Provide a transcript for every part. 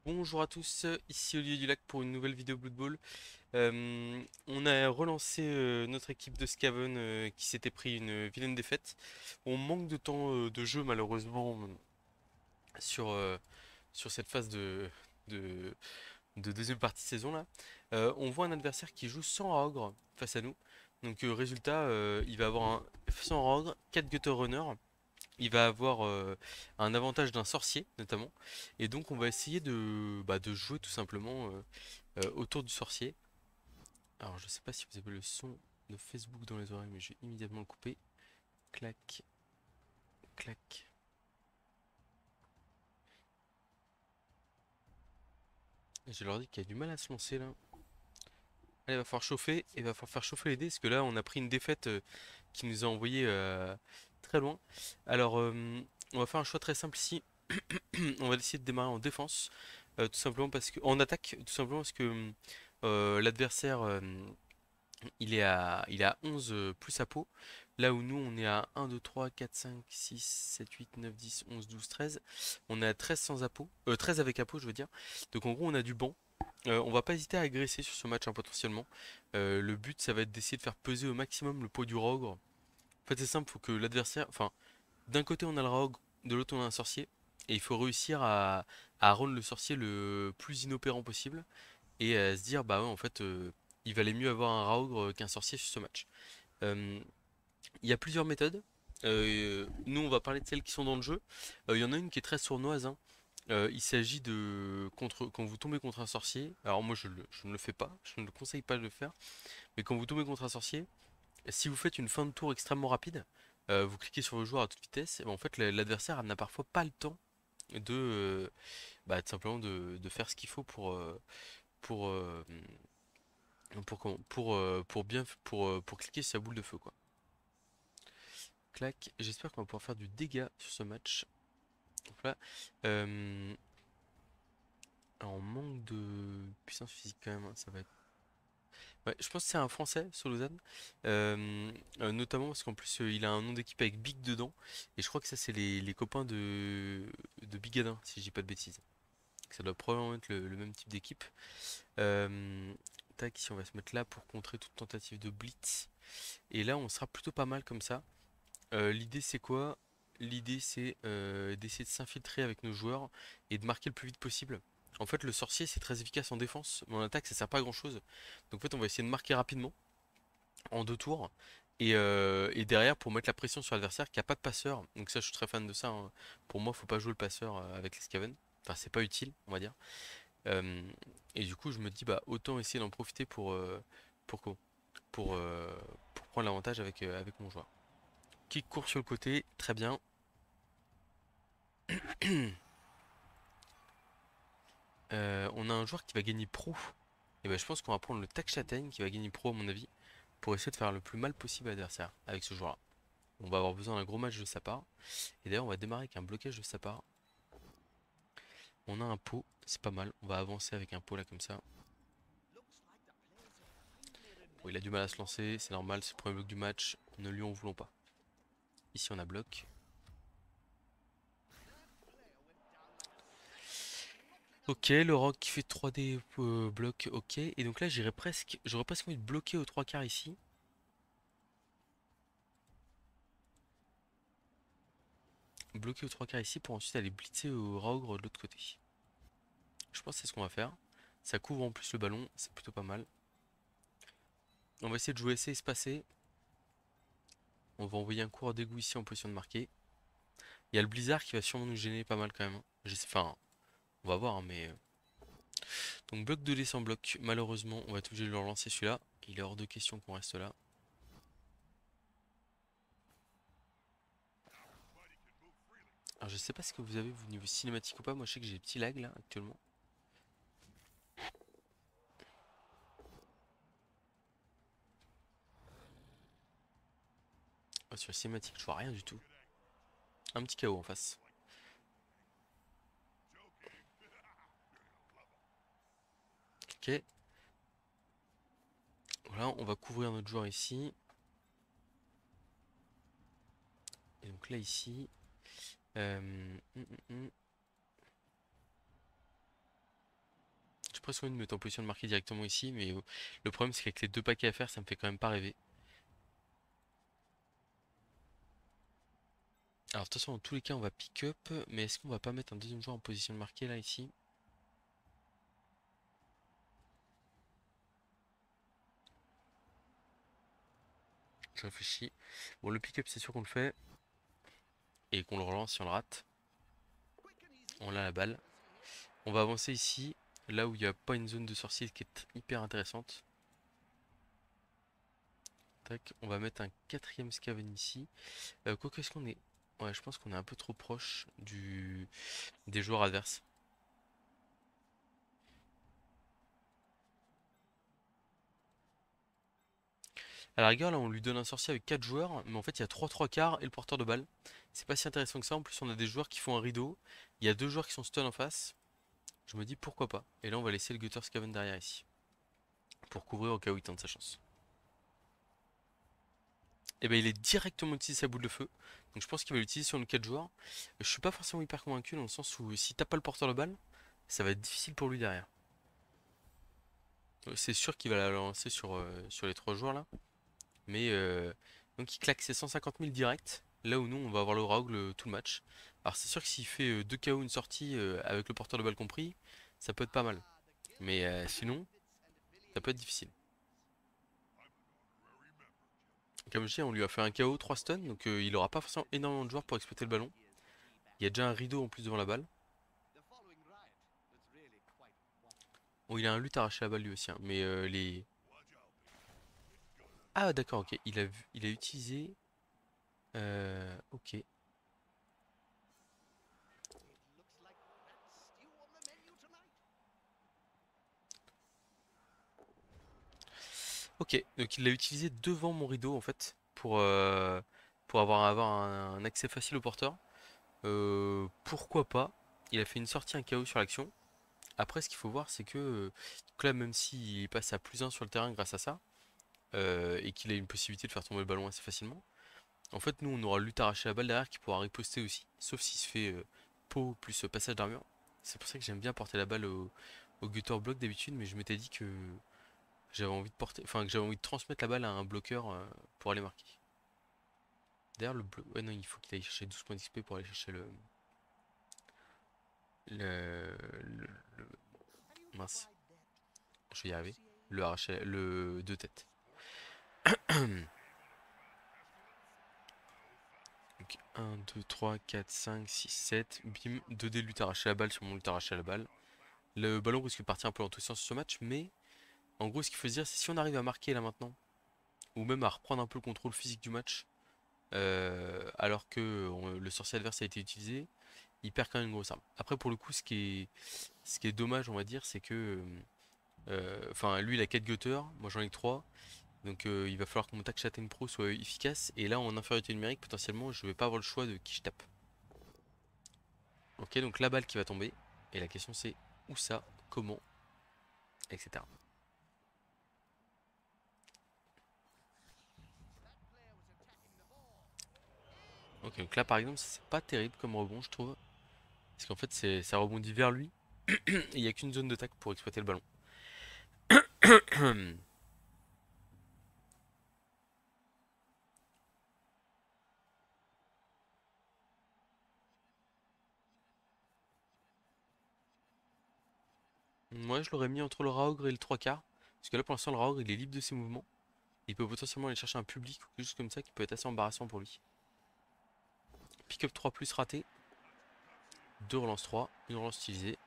Bonjour à tous, ici Olivier Dulac pour une nouvelle vidéo Blood Bowl. On a relancé notre équipe de Skaven qui s'était pris une vilaine défaite. On manque de temps de jeu malheureusement sur, euh, sur cette phase de, de deuxième partie de saison là. On voit un adversaire qui joue sans ogre face à nous. Donc résultat, il va avoir sans ogre, 4 Gutter Runner. Il va avoir un avantage d'un sorcier notamment. Et donc on va essayer de jouer tout simplement autour du sorcier. Alors je sais pas si vous avez le son de Facebook dans les oreilles, mais je vais immédiatement le couper. Clac, clac. Je leur dis qu'il y a du mal à se lancer là. Allez, il va falloir chauffer, et il va falloir faire chauffer les dés, parce que là on a pris une défaite qui nous a envoyé très loin. Alors on va faire un choix très simple ici. On va essayer de démarrer en défense, tout simplement parce que en attaque, tout simplement parce que l'adversaire il est à 11 plus à peau. Là où nous on est à 1, 2, 3, 4, 5, 6, 7, 8, 9, 10, 11, 12, 13. On est à 13 sans apo, 13 avec apo je veux dire. Donc en gros on a du banc. On va pas hésiter à agresser sur ce match hein, potentiellement. Le but ça va être d'essayer de faire peser au maximum le poids du rogue. En fait c'est simple, faut que l'adversaire, enfin d'un côté on a le rogue, de l'autre on a un sorcier. Et il faut réussir à rendre le sorcier le plus inopérant possible et se dire bah ouais en fait il valait mieux avoir un Raogr qu'un sorcier sur ce match. Euh, Il y a plusieurs méthodes. Nous on va parler de celles qui sont dans le jeu. Il y en a une qui est très sournoise, hein. Il s'agit de quand vous tombez contre un sorcier. Alors moi je ne le fais pas, je ne le conseille pas de le faire. Mais quand vous tombez contre un sorcier, si vous faites une fin de tour extrêmement rapide, vous cliquez sur vos joueurs à toute vitesse, et ben, en fait l'adversaire n'a parfois pas le temps de tout simplement de faire ce qu'il faut pour, euh, pour bien pour cliquer sur sa boule de feu quoi. Clac. J'espère qu'on va pouvoir faire du dégât sur ce match. Donc là, euh, alors, on manque de puissance physique quand même, hein, ça va être. Ouais, je pense que c'est un Français, Solozan. Notamment parce qu'en plus il a un nom d'équipe avec Big dedans. Et je crois que ça c'est les copains de Bigadin, si je dis pas de bêtises. Ça doit probablement être le même type d'équipe. Euh, Tac, ici on va se mettre là pour contrer toute tentative de blitz. Et là on sera plutôt pas mal comme ça. L'idée c'est quoi? L'idée c'est d'essayer de s'infiltrer avec nos joueurs et de marquer le plus vite possible. En fait le sorcier c'est très efficace en défense, mais en attaque ça sert pas à grand chose. Donc en fait on va essayer de marquer rapidement en 2 tours. Et derrière pour mettre la pression sur l'adversaire qui a pas de passeur. Donc ça je suis très fan de ça, hein. Pour moi faut pas jouer le passeur avec les Skaven. Enfin c'est pas utile on va dire. Euh, et du coup je me dis bah autant essayer d'en profiter pour, quoi pour, pour prendre l'avantage avec mon joueur. Qui court sur le côté, très bien. On a un joueur qui va gagner pro. Et ben, je pense qu'on va prendre le Tac Châtaigne qui va gagner pro à mon avis. Pour essayer de faire le plus mal possible à l'adversaire avec ce joueur-là. On va avoir besoin d'un gros match de sa part. Et d'ailleurs on va démarrer avec un blocage de sa part. On a un pot, c'est pas mal. On va avancer avec un pot là comme ça. Bon, il a du mal à se lancer, c'est normal, c'est le premier bloc du match. Ne lui en voulons pas. Ici on a bloc. Ok, le rock qui fait 3D bloc, ok. Et donc là j'aurais presque envie de bloquer aux trois quarts ici. Bloquer aux trois quarts ici pour ensuite aller blitzer au Raogre de l'autre côté. Je pense que c'est ce qu'on va faire. Ça couvre en plus le ballon, c'est plutôt pas mal. On va essayer de jouer assez espacé. On va envoyer un coureur d'égout ici en position de marquer. Il y a le blizzard qui va sûrement nous gêner pas mal quand même, hein. Enfin, on va voir, hein, mais. Donc bloc de dés sans bloc. Malheureusement, on va être obligé de le relancer celui-là. Il est hors de question qu'on reste là. Alors je sais pas ce que vous avez vous niveau cinématique ou pas. Moi je sais que j'ai des petits lags là actuellement. Ah, sur la cinématique, je vois rien du tout. Un petit KO en face. Ok. Voilà, on va couvrir notre joueur ici. Et donc là ici. Hum, hum, hum. presque envie de me mettre en position de marquer directement ici, mais le problème c'est qu'avec les deux paquets à faire, ça me fait quand même pas rêver. Alors de toute façon, dans tous les cas, on va pick up, mais est-ce qu'on va pas mettre un deuxième joueur en position de marquer là, ici? Je réfléchis. Bon, le pick-up, c'est sûr qu'on le fait, et qu'on le relance si on le rate. On a la balle. On va avancer ici, là où il n'y a pas une zone de sorcier qui est hyper intéressante. Tac, on va mettre un quatrième Scaven ici. Quoi qu'est-ce qu'on est? Ouais, je pense qu'on est un peu trop proche des joueurs adverses. À la rigueur, là, on lui donne un sorcier avec 4 joueurs, mais en fait, il y a 3 quarts et le porteur de balle. C'est pas si intéressant que ça. En plus, on a des joueurs qui font un rideau. Il y a 2 joueurs qui sont stun en face. Je me dis pourquoi pas. Et là, on va laisser le Gutter Scaven derrière ici. Pour couvrir au cas où il tente sa chance. Et ben il est directement utilisé sa boule de feu. Donc je pense qu'il va l'utiliser sur nos 4 joueurs. Je suis pas forcément hyper convaincu dans le sens où si t'as pas le porteur de balle, ça va être difficile pour lui derrière. C'est sûr qu'il va la lancer sur les 3 joueurs là. Mais donc il claque ses 150 000 direct. Là où nous on va avoir le Raoul tout le match. Alors c'est sûr que s'il fait 2 KO une sortie avec le porteur de balle compris, ça peut être pas mal. Mais sinon, ça peut être difficile. Comme je dis, on lui a fait un KO, 3 stuns, donc il aura pas forcément énormément de joueurs pour exploiter le ballon. Il y a déjà un rideau en plus devant la balle. Bon, il a un lutte arraché à la balle lui aussi, hein, mais les... Ah d'accord, ok, il a utilisé... ok. Ok, donc il l'a utilisé devant mon rideau en fait, pour avoir un accès facile au porteur. Pourquoi pas? Il a fait une sortie, un KO sur l'action. Après, ce qu'il faut voir, c'est que donc là, même s'il passe à +1 sur le terrain grâce à ça, et qu'il a une possibilité de faire tomber le ballon assez facilement, en fait, nous, on aura lutte arraché la balle derrière qui pourra riposter aussi, sauf s'il se fait pot plus passage d'armure. C'est pour ça que j'aime bien porter la balle au gutter block d'habitude, mais je m'étais dit que j'avais envie de porter, enfin que j'avais envie de transmettre la balle à un bloqueur pour aller marquer. D'ailleurs, ouais, non, il faut qu'il aille chercher 12 points d'XP pour aller chercher le- mince, je vais y arriver. Le arracher, le deux têtes. Donc 1, 2, 3, 4, 5, 6, 7. Bim, 2 dés lutte arraché à la balle sur mon lutte arraché à la balle. Le ballon risque de partir un peu en tous sens sur ce match, mais en gros, ce qu'il faut se dire, c'est si on arrive à marquer là maintenant, ou même à reprendre un peu le contrôle physique du match, alors que le sorcier adverse a été utilisé, il perd quand même une grosse arme. Après, pour le coup, ce qui est dommage, on va dire, c'est que, enfin, lui, il a 4 gutters, moi j'en ai que 3, donc il va falloir que mon tac Châtaigne Pro soit efficace, et là, en infériorité numérique, potentiellement, je vais pas avoir le choix de qui je tape. Ok, donc la balle qui va tomber, et la question c'est où ça, comment, etc. Ok, donc là par exemple, c'est pas terrible comme rebond, je trouve. Parce qu'en fait, ça rebondit vers lui. Et il n'y a qu'une zone d'attaque pour exploiter le ballon. Moi, je l'aurais mis entre le Raogre et le 3 quarts. Parce que là, pour l'instant, le Raogre, il est libre de ses mouvements. Il peut potentiellement aller chercher un public ou quelque chose comme ça qui peut être assez embarrassant pour lui. Pick-up 3 plus raté. 2 relances 3. Une relance utilisée.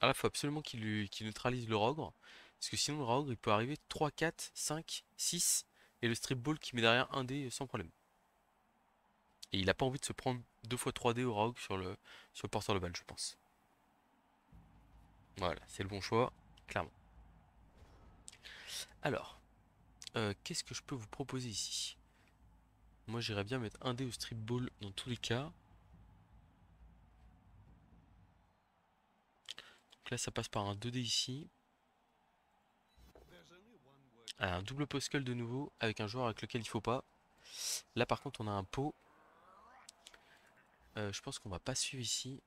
Ah là, il faut absolument qu'il neutralise le Raogre. Parce que sinon, le Raogre, il peut arriver 3, 4, 5, 6. Et le strip ball qui met derrière un dé sans problème. Et il a pas envie de se prendre 2 fois 3D au Raog sur le porteur de balle, je pense. Voilà, c'est le bon choix, clairement. Alors, qu'est-ce que je peux vous proposer ici? Moi, j'irais bien mettre un dé au strip ball dans tous les cas. Donc là, ça passe par un 2D ici. Ah, un double postle de nouveau avec un joueur avec lequel il faut pas. Là, par contre, on a un pot. Je pense qu'on va pas suivre ici.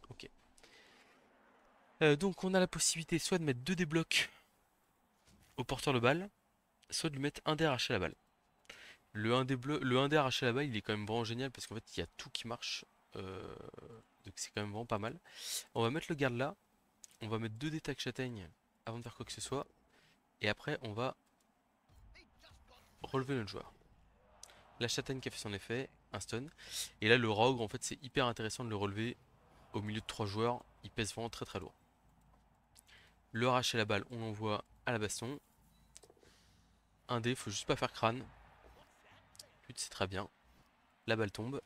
Ok. Donc on a la possibilité soit de mettre 2 des blocs au porteur de balle, soit de lui mettre un dé arraché à la balle. Le 1 dé arraché à la balle, il est quand même vraiment génial parce qu'en fait il y a tout qui marche. Euh, donc c'est quand même vraiment pas mal. On va mettre le garde là. On va mettre 2 dés tac châtaigne avant de faire quoi que ce soit. Et après on va relever notre joueur. La châtaigne qui a fait son effet, un stun. Et là le rogue en fait c'est hyper intéressant de le relever au milieu de 3 joueurs. Il pèse vraiment très très lourd. Le arracher la balle, on l'envoie à la baston. Un dé, faut juste pas faire crâne. But c'est très bien. La balle tombe.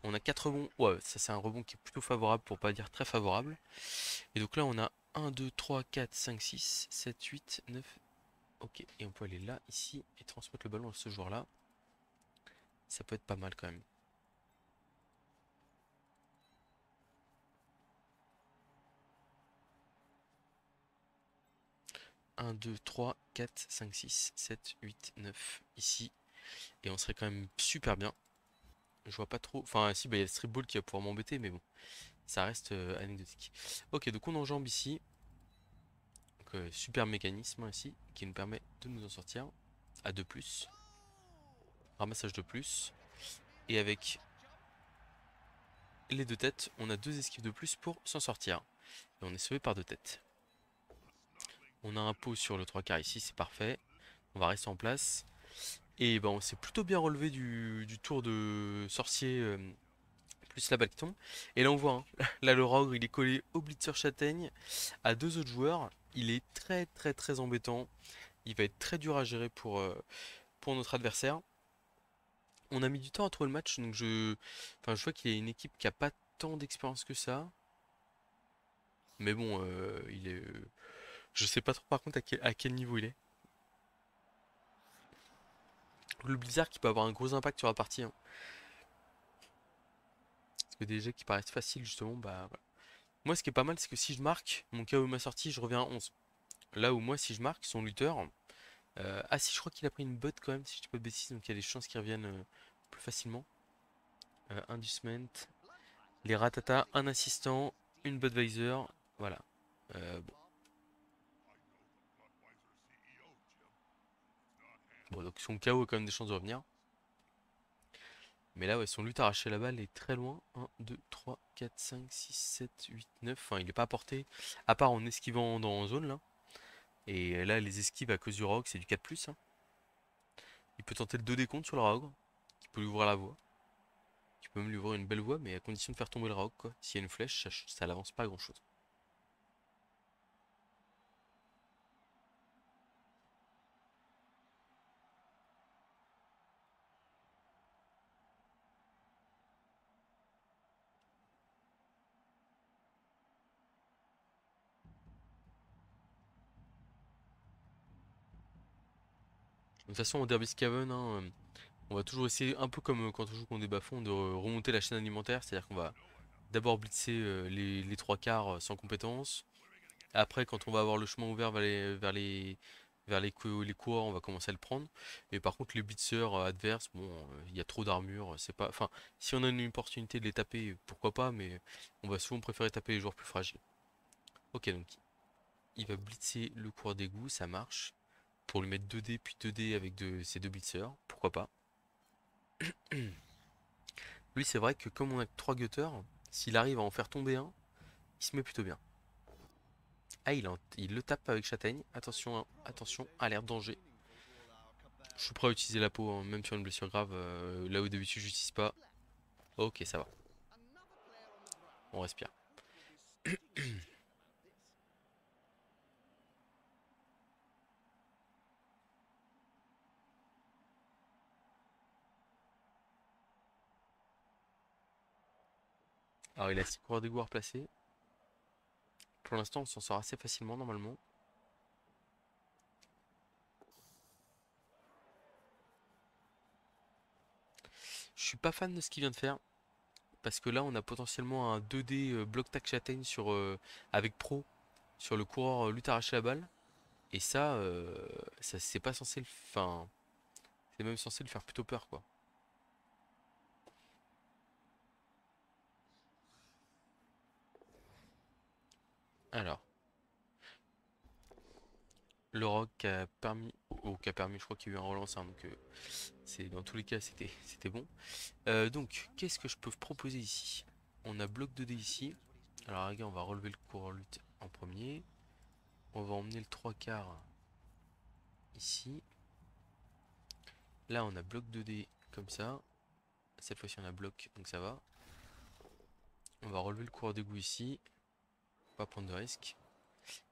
On a 4 rebonds. Ouais, ça c'est un rebond qui est plutôt favorable pour pas dire très favorable. Et donc là on a 1, 2, 3, 4, 5, 6, 7, 8, 9. Ok, et on peut aller là, ici, et transmettre le ballon à ce joueur-là. Ça peut être pas mal quand même. 1, 2, 3, 4, 5, 6, 7, 8, 9. Ici. Et on serait quand même super bien. Je vois pas trop. Enfin, si, bah, il y a le strip ball qui va pouvoir m'embêter, mais bon. Ça reste anecdotique. Ok, donc on enjambe ici. Donc, super mécanisme hein, ici qui nous permet de nous en sortir à 2+. Ramassage de plus. Et avec les 2 têtes, on a 2 esquives de plus pour s'en sortir. Et on est sauvé par 2 têtes. On a un pot sur le 3 quarts ici, c'est parfait. On va rester en place. Et ben on s'est plutôt bien relevé du tour de sorcier plus la balle qui tombe. Et là on voit, hein, là le rogue il est collé au blitzer châtaigne à 2 autres joueurs. Il est très très très embêtant. Il va être très dur à gérer pour notre adversaire. On a mis du temps à trouver le match, donc enfin, je vois qu'il y a une équipe qui a pas tant d'expérience que ça. Mais bon, je sais pas trop par contre à quel niveau il est. Le blizzard qui peut avoir un gros impact sur la partie, hein. Parce que des jeux qui paraissent faciles justement, bah voilà. Moi ce qui est pas mal c'est que si je marque, mon KO m'a sorti, je reviens à 11. Là où moi si je marque, son lutteur. Ah si je crois qu'il a pris une botte quand même, si je dis pas de bêtises, donc il y a des chances qu'il revienne plus facilement. Inducement, les ratata, un assistant, une Budweiser, voilà. Bon. Bon, donc son KO a quand même des chances de revenir. Mais là, ouais, son lutte arraché la balle est très loin. 1, 2, 3, 4, 5, 6, 7, 8, 9. Enfin, il n'est pas à portée, à part en esquivant dans zone là. Et là, les esquives à cause du rogue, c'est du 4+, hein. Il peut tenter le 2 décompte sur le rogue, qui peut lui ouvrir la voie. Tu peux même lui ouvrir une belle voie, mais à condition de faire tomber le rogue, quoi. S'il y a une flèche, ça l'avance pas à grand chose. De toute façon, en Derby Scaven, hein, on va toujours essayer, un peu comme quand on joue contre des bas-fonds, de remonter la chaîne alimentaire. C'est-à-dire qu'on va d'abord blitzer les 3 quarts sans compétence. Après, quand on va avoir le chemin ouvert vers les coureurs, on va commencer à le prendre. Et par contre, les blitzers adverses, bon, il y a trop d'armure, c'est pas. Enfin, si on a une opportunité de les taper, pourquoi pas, mais on va souvent préférer taper les joueurs plus fragiles. Ok, donc il va blitzer le coureur d'égout, ça marche. Pour lui mettre 2 dés puis 2 dés avec ces 2 blitzers, pourquoi pas. Lui, c'est vrai que comme on a que 3 gutters, s'il arrive à en faire tomber un, il se met plutôt bien. Ah, il le tape avec châtaigne. Attention, hein, attention, alerte danger. Je suis prêt à utiliser la peau, hein, même sur une blessure grave. Là où d'habitude j'utilise pas. Ok, ça va. On respire. Alors il a 6 coureurs d'égout à replacer. Pour l'instant, on s'en sort assez facilement normalement. Je suis pas fan de ce qu'il vient de faire. Parce que là, on a potentiellement un 2D bloc tac châtaigne avec pro sur le coureur lutte arracher la balle. Et ça c'est pas censé le. Enfin, c'est même censé le faire plutôt peur quoi. Alors, le rock qui a permis, je crois qu'il y a eu un relance, hein, donc c'est dans tous les cas c'était bon. Donc, qu'est-ce que je peux proposer ici? On a bloc 2D ici. Alors, regarde, on va relever le coureur lutte en premier. On va emmener le 3 quarts ici. Là, on a bloc 2D comme ça. Cette fois-ci, on a bloc, donc ça va. On va relever le coureur d'égout ici. Pas prendre de risque.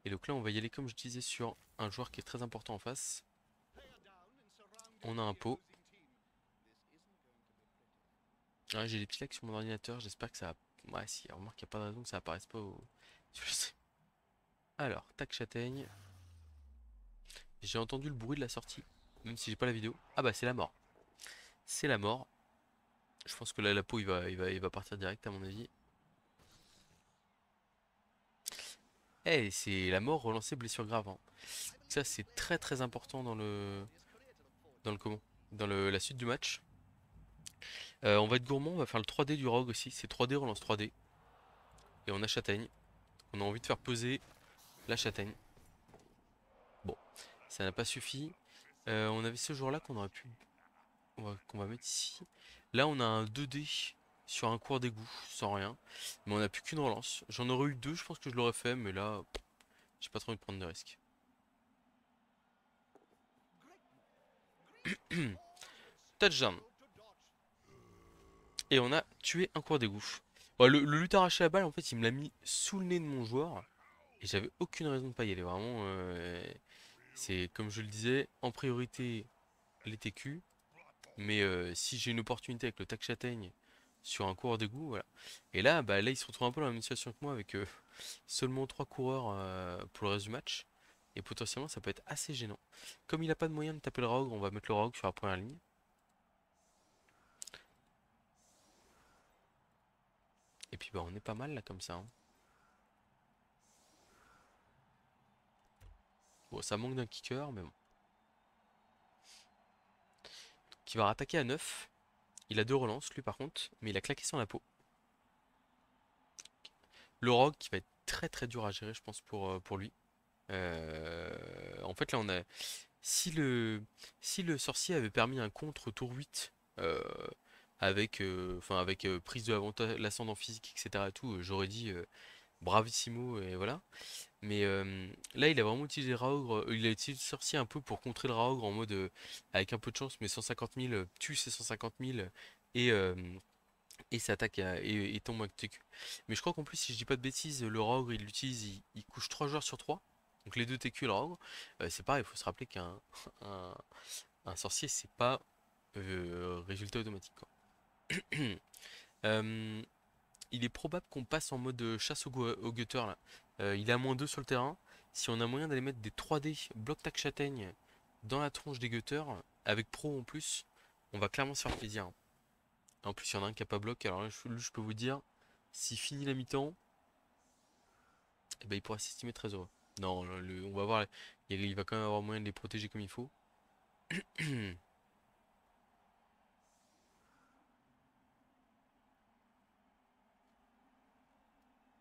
Et donc là, on va y aller, comme je disais, sur un joueur qui est très important en face. On a un pot. Ah, j'ai des petits lags sur mon ordinateur. J'espère que ça. Ouais, si, remarque qu'il n'y a pas de raison que ça apparaisse pas au. sur le stream. Alors, tac, châtaigne. J'ai entendu le bruit de la sortie, même si j'ai pas la vidéo. Ah bah, c'est la mort. C'est la mort. Je pense que là, la peau, il va partir direct, à mon avis. Eh, c'est la mort relancée blessure grave, hein. Ça, c'est très très important dans le comment? Dans la suite du match. On va être gourmand, on va faire le 3D du rogue aussi. C'est 3D relance 3D. Et on a châtaigne. On a envie de faire peser la châtaigne. Bon, ça n'a pas suffi. On avait ce jour-là qu'on aurait pu. Qu'on va mettre ici. Là, on a un 2D sur un cours d'égout, sans rien. Mais on n'a plus qu'une relance. J'en aurais eu deux, je pense que je l'aurais fait, mais là, j'ai pas trop envie de prendre de risques. Touchdown. Et on a tué un cours d'égout. Ouais, le lutte arraché à la balle, en fait, il me l'a mis sous le nez de mon joueur. Et j'avais aucune raison de pas y aller. Vraiment, c'est comme je le disais, en priorité les TQ. Mais si j'ai une opportunité avec le tac châtaigne sur un coureur d'égout, voilà. Et là, bah, là, il se retrouve un peu dans la même situation que moi avec seulement 3 coureurs pour le reste du match. Et potentiellement, ça peut être assez gênant. Comme il a pas de moyen de taper le rogue, on va mettre le rogue sur la première ligne. Et puis, bah, on est pas mal là comme ça, hein. Bon, ça manque d'un kicker, mais bon. Qui va rattaquer à 9. Il a deux relances, lui par contre, mais il a claqué sur la peau. Le rogue qui va être très très dur à gérer, je pense, pour lui. En fait, là, on a. Si le, si le sorcier avait permis un contre tour 8 avec, avec prise de l'ascendant physique, etc. et tout, j'aurais dit bravissimo et voilà. Mais là, il a vraiment utilisé Raogre, il a utilisé le sorcier un peu pour contrer le Raogre en mode avec un peu de chance, mais 150 000 tue ses 150 000 et, euh, et s'attaque et tombe avec TQ. Mais je crois qu'en plus, si je dis pas de bêtises, le Raogre il l'utilise, il couche 3 joueurs sur 3. Donc les deux TQ et le Raogre. C'est pareil, il faut se rappeler qu'un un, un sorcier, c'est pas résultat automatique, quoi. Euh, il est probable qu'on passe en mode chasse au gutter là. Il est à -2 sur le terrain. Si on a moyen d'aller mettre des 3D bloc tac châtaigne dans la tronche des gutters, avec pro en plus, on va clairement se faire plaisir, hein. En plus, il y en a un qui a pas bloc. Alors là, je peux vous dire, s'il finit la mi-temps, eh ben, il pourra s'estimer très heureux. Non, on va voir. Il va quand même avoir moyen de les protéger comme il faut.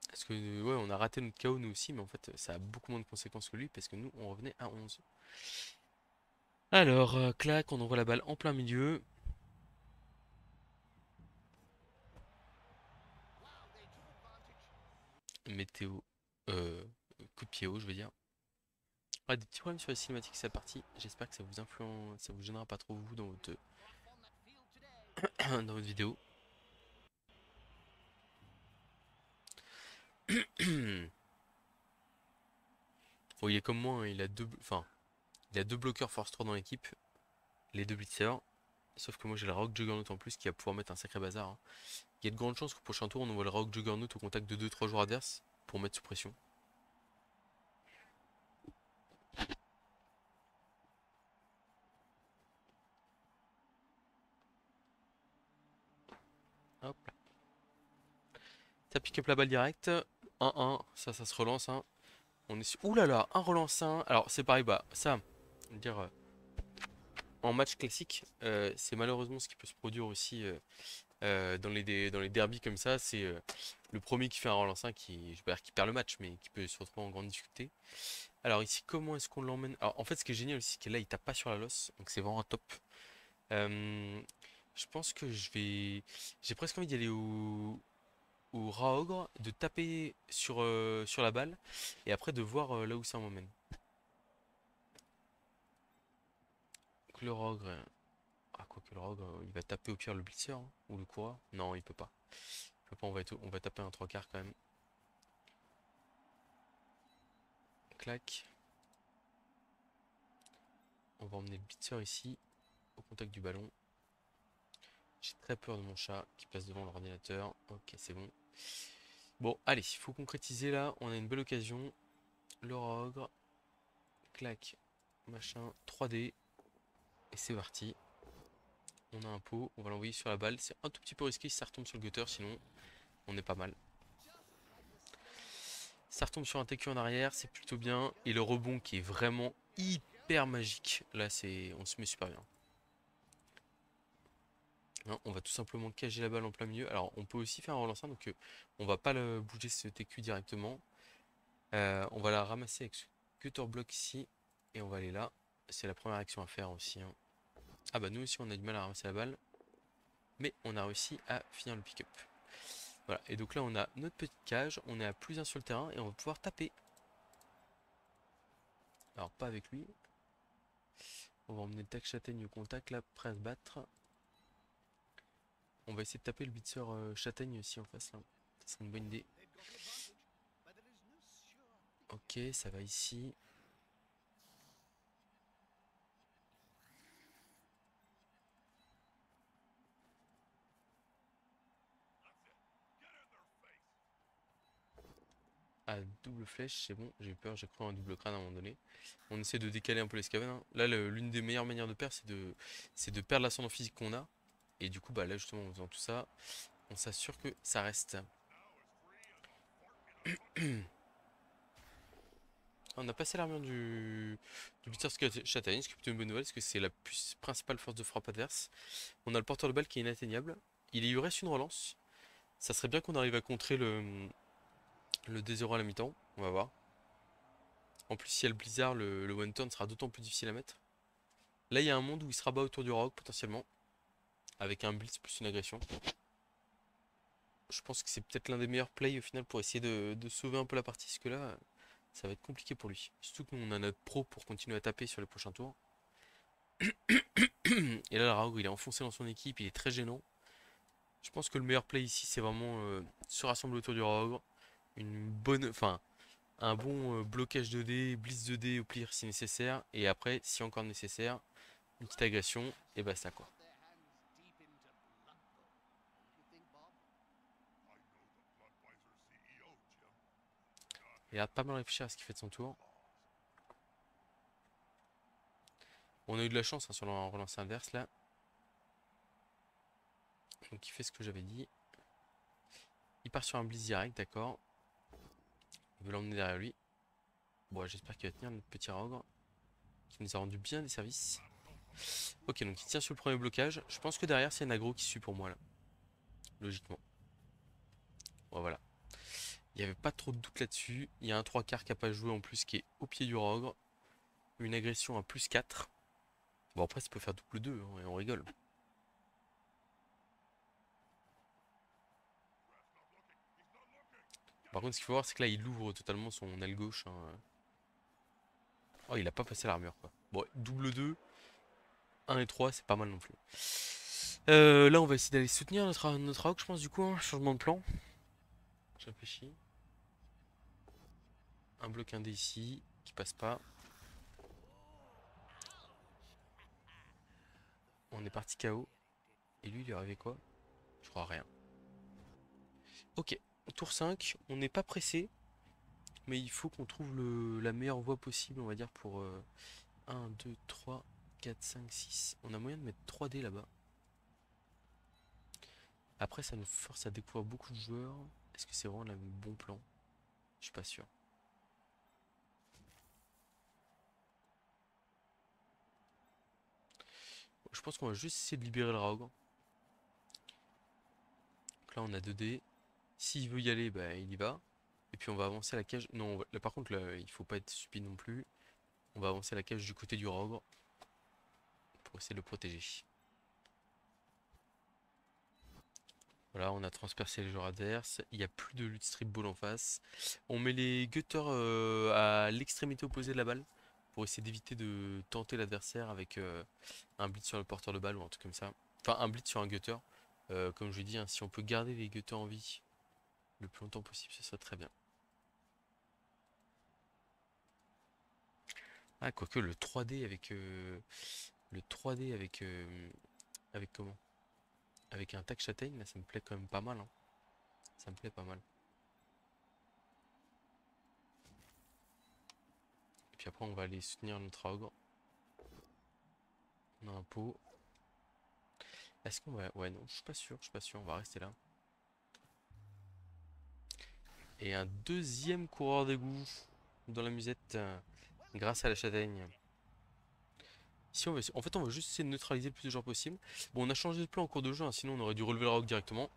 Parce que, ouais, on a raté notre KO nous aussi, mais en fait, ça a beaucoup moins de conséquences que lui, parce que nous, on revenait à 11. Alors, clac, on envoie la balle en plein milieu. Météo. Euh, Coup de pied haut, je veux dire. Ouais, des petits problèmes sur les cinématiques, c'est parti. J'espère que ça vous influence, ça vous gênera pas trop vous dans votre vidéo. Bon, il est comme moi, hein, il a deux bloqueurs force 3 dans l'équipe, les deux blitzers. Sauf que moi j'ai le Rock Juggernaut en plus qui va pouvoir mettre un sacré bazar, hein. Il y a de grandes chances qu'au prochain tour on envoie le Rock Juggernaut au contact de deux trois joueurs adverses pour mettre sous pression. Hop là. Ça pick up la balle directe. 1-1, ça se relance, hein. On est sur. Ouh là là, un relance 1. Alors c'est pareil, bah ça, dire en match classique, c'est malheureusement ce qui peut se produire aussi Dans les derbies comme ça, c'est le premier qui fait un relancin qui, je vais pas dire qui perd le match, mais qui peut se retrouver en grande difficulté. Alors ici, comment est-ce qu'on l'emmène? Alors en fait, ce qui est génial aussi, c'est que là, il tape pas sur la losse, donc c'est vraiment top. Euh, je pense que j'ai presque envie d'y aller au rat ogre, de taper sur la balle, et après de voir là où ça m'emmène. Donc le rat ogre, ah quoi que le rat ogre, il va taper au pire le blitzer, hein, ou le coureur. Non, il peut pas. Il peut pas, on va taper un trois quarts quand même. Clac. On va emmener le blitzer ici, au contact du ballon. J'ai très peur de mon chat qui passe devant l'ordinateur. Ok, c'est bon. Bon, allez, il faut concrétiser là. On a une belle occasion. Le ogre. Clac. Machin. 3D. Et c'est parti. On a un pot. On va l'envoyer sur la balle. C'est un tout petit peu risqué si ça retombe sur le gutter. Sinon, on est pas mal. Ça retombe sur un TQ en arrière. C'est plutôt bien. Et le rebond qui est vraiment hyper magique. Là, on se met super bien. Hein, on va tout simplement cager la balle en plein milieu. Alors, on peut aussi faire un relanceur. Donc, on va pas le bouger ce TQ directement. On va la ramasser avec ce cutter block ici. Et on va aller là. C'est la première action à faire aussi, hein. Ah bah nous aussi on a du mal à ramasser la balle. Mais on a réussi à finir le pick-up. Voilà. Et donc là on a notre petite cage. On est à plus 1 sur le terrain. Et on va pouvoir taper. Alors pas avec lui. On va emmener le tac châtaigne au contact là. Prêt à se battre. On va essayer de taper le blitzer châtaigne aussi en face là. Ça serait une bonne idée. Ok, ça va ici. Ah, double flèche, c'est bon, j'ai eu peur, j'ai cru un double crâne à un moment donné. On essaie de décaler un peu l'escavane, hein. Là, l'une des meilleures manières de perdre, c'est de perdre l'ascendant physique qu'on a. Et du coup, bah là, justement, en faisant tout ça, on s'assure que ça reste. On a passé l'armure du Bitter Châtaigne, ce qui est plutôt une bonne nouvelle, parce que c'est la principale force de frappe adverse. On a le porteur de balle qui est inatteignable. Il lui reste une relance. Ça serait bien qu'on arrive à contrer le D0 à la mi-temps. On va voir. En plus, si y a le blizzard, le one turn sera d'autant plus difficile à mettre. Là, il y a un monde où il se rabat autour du rock potentiellement, avec un blitz plus une agression. Je pense que c'est peut-être l'un des meilleurs plays au final pour essayer de sauver un peu la partie, parce que là, ça va être compliqué pour lui. Surtout que nous, on a notre pro pour continuer à taper sur les prochains tours. Et là, le Raog, il est enfoncé dans son équipe, il est très gênant. Je pense que le meilleur play ici, c'est vraiment se rassembler autour du Raog. Enfin, un bon blocage 2D, blitz 2D au pire si nécessaire. Et après, si encore nécessaire, une petite agression, et basta quoi. Il a pas mal réfléchi à ce qu'il fait de son tour. On a eu de la chance hein, sur le relance inverse là. Donc il fait ce que j'avais dit. Il part sur un blitz direct, d'accord. Il veut l'emmener derrière lui. Bon, j'espère qu'il va tenir notre petit ogre. Qui nous a rendu bien des services. Ok, donc il tient sur le premier blocage. Je pense que derrière, c'est un aggro qui suit pour moi là. Logiquement. Bon, voilà. Il n'y avait pas trop de doute là-dessus. Il y a un 3 quarts qui n'a pas joué en plus qui est au pied du ogre. Une agression à plus 4. Bon, après, ça peut faire double 2 hein, et on rigole. Par contre, ce qu'il faut voir, c'est que là, il ouvre totalement son aile gauche, hein. Oh, il a pas passé l'armure, quoi. Bon, double 2, 1 et 3, c'est pas mal non plus. Là, on va essayer d'aller soutenir notre rock, je pense, du coup, hein. Changement de plan. Je réfléchis. Un bloc indé ici, qui passe pas. On est parti KO. Et lui, il lui arrivait quoi? Je crois rien. Ok, tour 5. On n'est pas pressé. Mais il faut qu'on trouve la meilleure voie possible, on va dire, pour 1, 2, 3, 4, 5, 6. On a moyen de mettre 3D là-bas. Après, ça nous force à découvrir beaucoup de joueurs. Est-ce que c'est vraiment le bon plan? Je suis pas sûr. Je pense qu'on va juste essayer de libérer le Raog. Donc là, on a 2 dés. S'il veut y aller, bah, il y va. Et puis on va avancer la cage. Non, là, par contre, là, il faut pas être stupide non plus. On va avancer la cage du côté du Rogre pour essayer de le protéger. Voilà, on a transpercé les joueurs adverses. Il n'y a plus de lutte strip ball en face. On met les gutters à l'extrémité opposée de la balle pour essayer d'éviter de tenter l'adversaire avec un blitz sur le porteur de balle ou un truc comme ça. Enfin, un blitz sur un gutter. Comme je l'ai dit, hein, si on peut garder les gutters en vie le plus longtemps possible, ce serait très bien. Ah, quoique le 3D avec le 3D avec comment? Avec un tac châtaigne, là, ça me plaît quand même pas mal, hein. Ça me plaît pas mal. Et puis après, on va aller soutenir notre ogre. On a un pot. Est-ce qu'on va... Ouais, non, je suis pas sûr, je suis pas sûr. On va rester là. Et un deuxième coureur d'égout dans la musette grâce à la châtaigne. Si on veut... En fait, on va juste essayer de neutraliser le plus de gens possible. Bon, on a changé de plan en cours de jeu, hein, sinon on aurait dû relever le rock directement.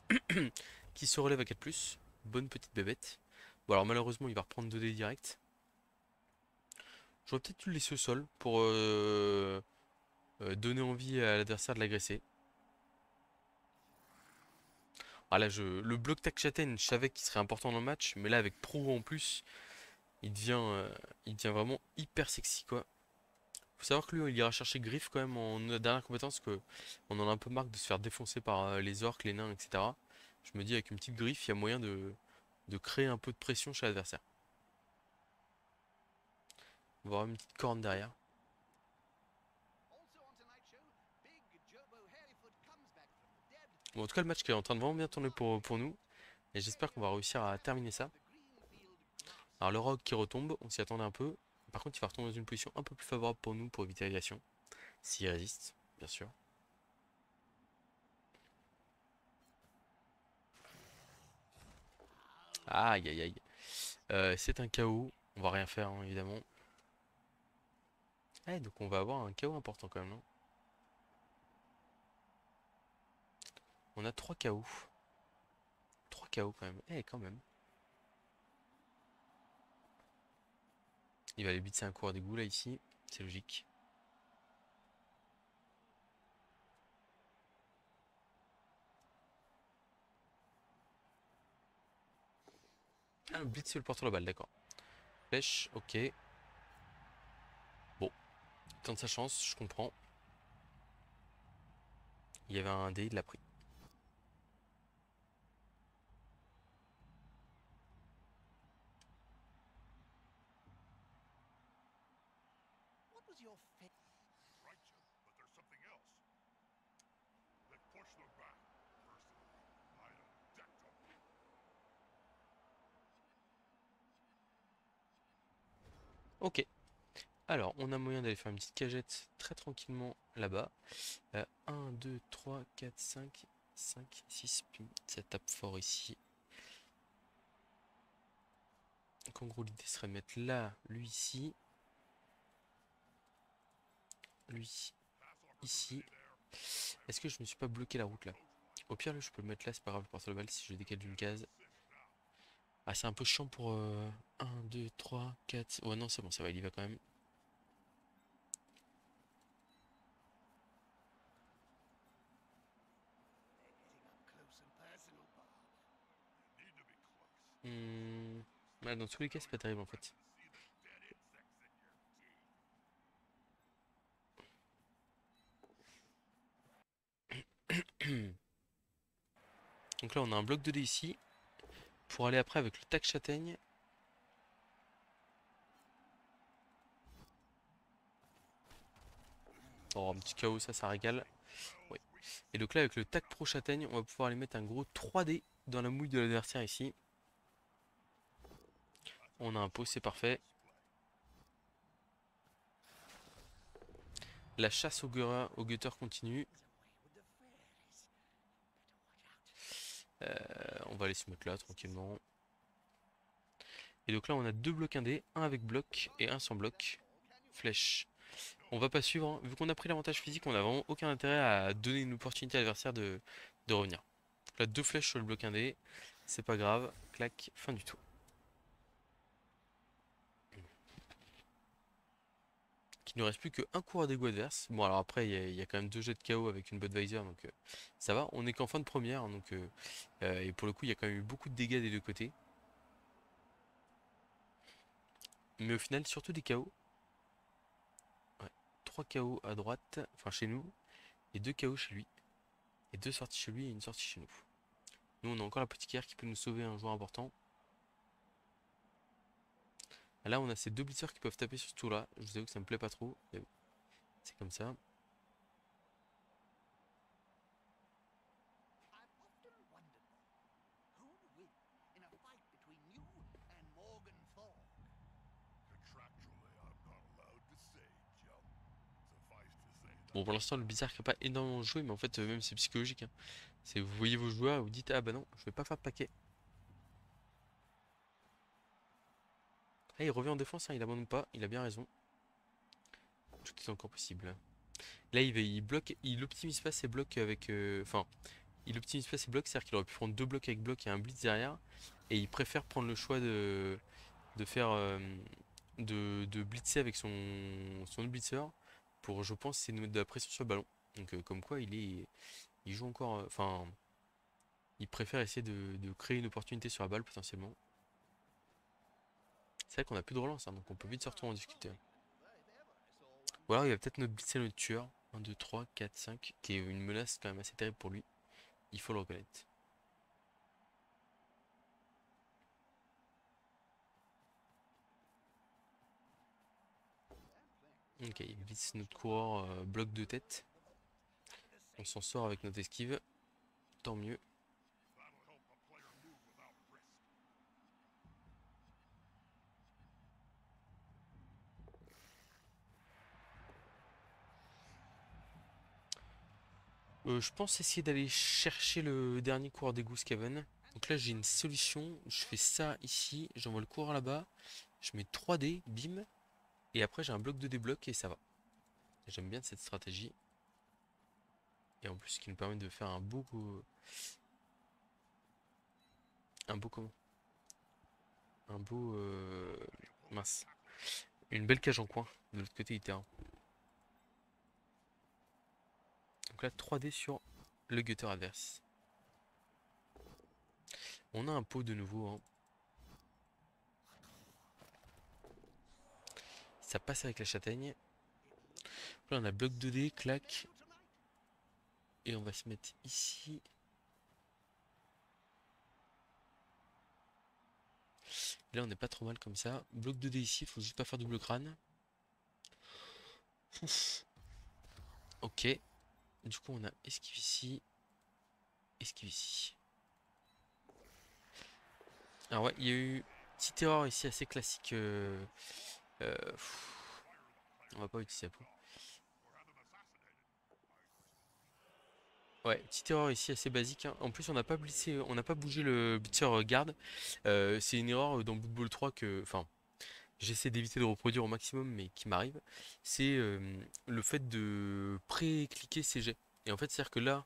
Qui se relève à 4+. Bonne petite bébête. Bon, alors malheureusement, il va reprendre 2 dés direct. J'aurais peut-être dû le laisser au sol pour donner envie à l'adversaire de l'agresser. Ah là, le bloc tac châtaigne, je savais qu'il serait important dans le match, mais là, avec Pro en plus, il devient vraiment hyper sexy, quoi. Faut savoir que lui, il ira chercher Griffe quand même en dernière compétence, que on en a un peu marre de se faire défoncer par les orques, les nains, etc. Je me dis, avec une petite griffe, il y a moyen de créer un peu de pression chez l'adversaire. On va avoir une petite corne derrière. Bon, en tout cas, le match qui est en train de vraiment bien tourner pour nous. Et j'espère qu'on va réussir à terminer ça. Alors, le rogue qui retombe, on s'y attendait un peu. Par contre, il va retomber dans une position un peu plus favorable pour nous pour éviter l'agression. S'il résiste, bien sûr. Aïe aïe aïe. C'est un KO. On va rien faire, hein, évidemment. Eh, donc on va avoir un KO important quand même, non? On a 3 KO. 3 KO quand même. Eh, quand même. Il va aller blitzer un coureur d'égout là, ici. C'est logique. Ah, blitz sur le porteur de balle, d'accord. Flèche, ok. Bon, il tente sa chance, je comprends. Il y avait un dé, il l'a pris. Ok. Alors, on a moyen d'aller faire une petite cagette très tranquillement là-bas. 1, 2, 3, 4, 5, 5, 6 pins. Ça tape fort ici. Donc en gros, l'idée serait de mettre là, lui ici. Lui ici. Est-ce que je me suis pas bloqué la route là? Au pire, là, je peux le mettre là, c'est pas grave, le porteur de balle si je décale d'une case. Ah, c'est un peu chiant pour 1, 2, 3, 4. Ouais, non, c'est bon, ça va, il y va quand même. Ouais, dans tous les cas, c'est pas terrible en fait. Donc là, on a un bloc 2D ici. Pour aller après avec le tac châtaigne. Oh, un petit KO, ça régale. Ouais. Et donc là, avec le tac pro châtaigne, on va pouvoir aller mettre un gros 3D dans la mouille de l'adversaire ici. On a un pot, c'est parfait. La chasse au gutter continue. On va aller se mettre là tranquillement. Et donc là, on a 2 blocs indés, un avec bloc et un sans bloc. Flèche. On va pas suivre, hein. Vu qu'on a pris l'avantage physique, on a vraiment aucun intérêt à donner une opportunité à l'adversaire de revenir. Donc Là, deux flèches sur le bloc indé. C'est pas grave. Clac, fin du tour. Il ne reste plus qu'un coureur d'égout adverse. Bon, alors après, il y a quand même deux jets de KO avec une Budweiser, donc ça va. On est qu'en fin de première, donc et pour le coup, il y a quand même eu beaucoup de dégâts des deux côtés. Mais au final, surtout des KO. Ouais, 3 KO à droite, enfin chez nous, et 2 KO chez lui. Et deux sorties chez lui et une sortie chez nous. Nous, on a encore la l'apothicaire qui peut nous sauver un joueur important. Là, on a ces deux blitzers qui peuvent taper sur ce tour-là. Je vous avoue que ça me plaît pas trop. Mais bon, c'est comme ça. Bon, pour l'instant, le blizzard qui n'a pas énormément joué, mais en fait, même c'est psychologique, hein. C'est vous voyez vos joueurs et vous dites, ah bah non, je vais pas faire de paquet. Ah, il revient en défense, hein, il abandonne pas, il a bien raison. Tout est encore possible. Là, il bloque, il optimise pas ses blocs avec. Enfin, il optimise pas ses blocs, c'est-à-dire qu'il aurait pu prendre deux blocs avec bloc et un blitz derrière. Et il préfère prendre le choix de faire. De blitzer avec son blitzer pour, je pense, c'est de mettre de la pression sur le ballon. Donc, comme quoi, il joue encore. Enfin, il préfère essayer de créer une opportunité sur la balle potentiellement. C'est vrai qu'on a plus de relance, hein, donc on peut vite se retrouver en difficulté. Ou alors il va peut-être notre blitzer notre tueur. 1, 2, 3, 4, 5. Qui est une menace quand même assez terrible pour lui. Il faut le reconnaître. Ok, il blitz notre coureur bloc de tête. On s'en sort avec notre esquive. Tant mieux. Je pense essayer d'aller chercher le dernier coureur d'égout Scaven. Donc là j'ai une solution. Je fais ça ici. J'envoie le coureur là-bas. Je mets 3D, bim. Et après j'ai un bloc de débloc et ça va. J'aime bien cette stratégie. Et en plus ce qui nous permet de faire un beau... Un beau comment? Un beau... mince. Une belle cage en coin de l'autre côté du terrain. Donc là 3D sur le gutter adverse. On a un pot de nouveau, hein. Ça passe avec la châtaigne. Là on a bloc 2D, clac. Et on va se mettre ici. Là on n'est pas trop mal comme ça. Bloc 2D ici, faut juste pas faire double crâne. Ouf. Ok. Du coup on a esquive ici. Esquive ici. Alors ouais, il y a eu petite erreur ici assez classique. Euh, on va pas utiliser la peau. Ouais, petite erreur ici assez basique, hein. En plus, on n'a pas blissé, on n'a pas bougé le blitzer garde. C'est une erreur dans Blood Bowl 3 que, enfin, j'essaie d'éviter de reproduire au maximum, mais qui m'arrive. C'est le fait de pré-cliquer ces jets. Et en fait, c'est-à-dire que là,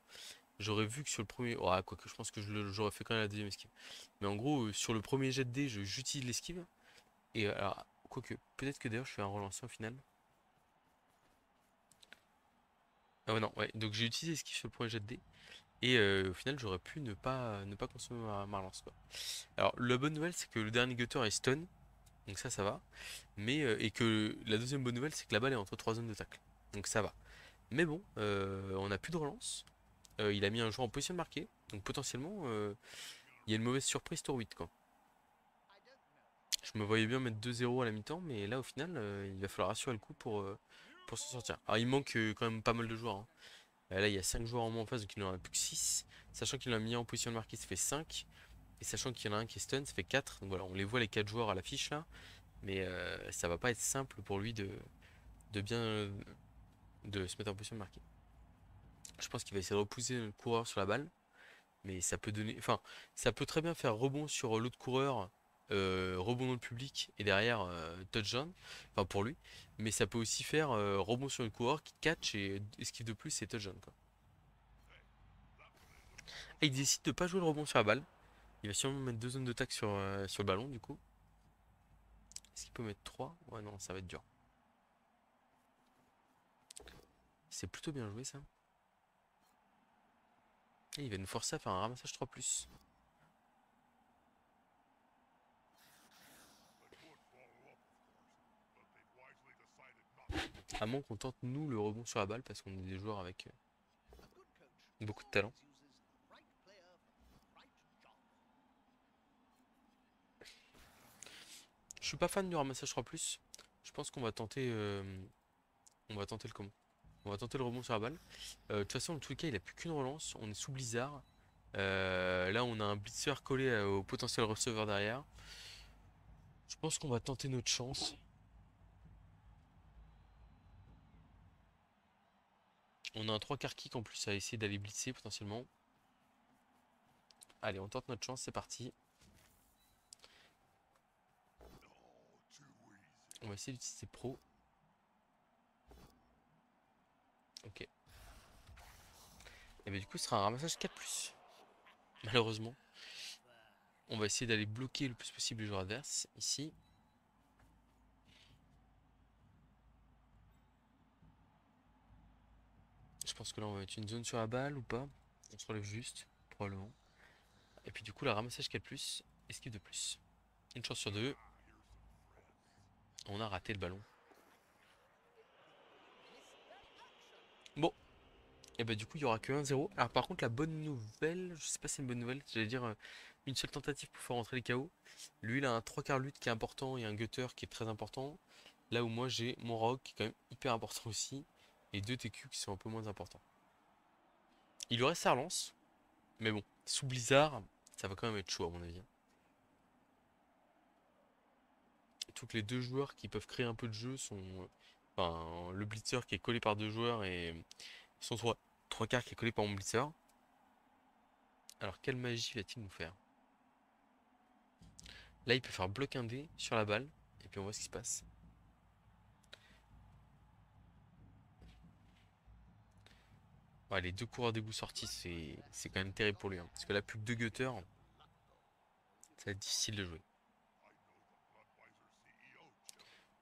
j'aurais vu que sur le premier, ouais, quoique je pense que j'aurais fait quand même la deuxième esquive. Mais en gros, sur le premier jet de dés, j'utilise l'esquive. Et alors, quoique, peut-être que d'ailleurs, je fais un relancé au final. Ah ouais, non, ouais. Donc j'ai utilisé l'esquive sur le premier jet de dés. Et au final, j'aurais pu ne pas consommer ma relance, quoi. Alors, la bonne nouvelle, c'est que le dernier gutter est stun, donc ça va. Mais, et que la deuxième bonne nouvelle, c'est que la balle est entre trois zones de tacle, donc ça va. Mais bon, on n'a plus de relance. Il a mis un joueur en position de marquer, donc potentiellement, il y a une mauvaise surprise tour 8, quoi. Je me voyais bien mettre 2-0 à la mi-temps, mais là, au final, il va falloir assurer le coup pour s'en sortir. Alors, il manque quand même pas mal de joueurs, hein. Là, il y a 5 joueurs en moins en face, donc il n'en a plus que 6. Sachant qu'il a mis en position de marquer, ça fait 5. Et sachant qu'il y en a un qui est stun, ça fait 4. Donc voilà, on les voit les 4 joueurs à l'affiche là. Mais ça va pas être simple pour lui de bien de se mettre en position de marquer. Je pense qu'il va essayer de repousser le coureur sur la balle. Mais ça peut donner. Enfin, ça peut très bien faire rebond sur l'autre coureur, rebond dans le public et derrière touchdown. Enfin pour lui. Mais ça peut aussi faire rebond sur le coureur qui catch et esquive de plus et touchdown, quoi. Et il décide de pas jouer le rebond sur la balle. Il va sûrement mettre 2 zones de tac sur le ballon du coup. Est-ce qu'il peut mettre 3? Ouais non, ça va être dur. C'est plutôt bien joué ça. Et il va nous forcer à faire un ramassage 3+. À moins qu'on tente nous le rebond sur la balle parce qu'on est des joueurs avec beaucoup de talent. Je suis pas fan du ramassage 3+. Je pense qu'on va tenter le comment? On va tenter le rebond sur la balle. De toute façon, dans tous les cas, il a plus qu'une relance. On est sous Blizzard. Là, on a un blitzer collé au potentiel receveur derrière. Je pense qu'on va tenter notre chance. On a un 3 quarts kick en plus à essayer d'aller blitzer potentiellement. Allez, on tente notre chance, c'est parti. On va essayer d'utiliser pro. Ok. Et bien du coup, ce sera un ramassage 4+. Malheureusement. On va essayer d'aller bloquer le plus possible les joueurs adverses, ici. Je pense que là, on va mettre une zone sur la balle ou pas. On se relève juste, probablement. Et puis du coup, la ramassage 4+, esquive de plus. Une chance sur deux. On a raté le ballon. Bon. Et bah du coup, il y aura que 1-0. Alors par contre, la bonne nouvelle, je sais pas si c'est une bonne nouvelle, j'allais dire une seule tentative pour faire rentrer les KO. Lui, il a un 3 quarts lutte qui est important et un gutter qui est très important. Là où moi, j'ai mon rock qui est quand même hyper important aussi. Et 2 TQ qui sont un peu moins importants. Il lui reste sa relance. Mais bon, sous Blizzard, ça va quand même être chaud à mon avis. Surtout que les deux joueurs qui peuvent créer un peu de jeu sont. Enfin, le blitzer qui est collé par deux joueurs et son 3 quarts qui est collé par mon blitzer. Alors, quelle magie va-t-il nous faire? Là, il peut faire bloc un dé sur la balle. Et puis on voit ce qui se passe. Ouais, les deux coureurs d'égout sortis, c'est quand même terrible pour lui, hein. Parce que là, plus que deux gutters, ça va être difficile de jouer.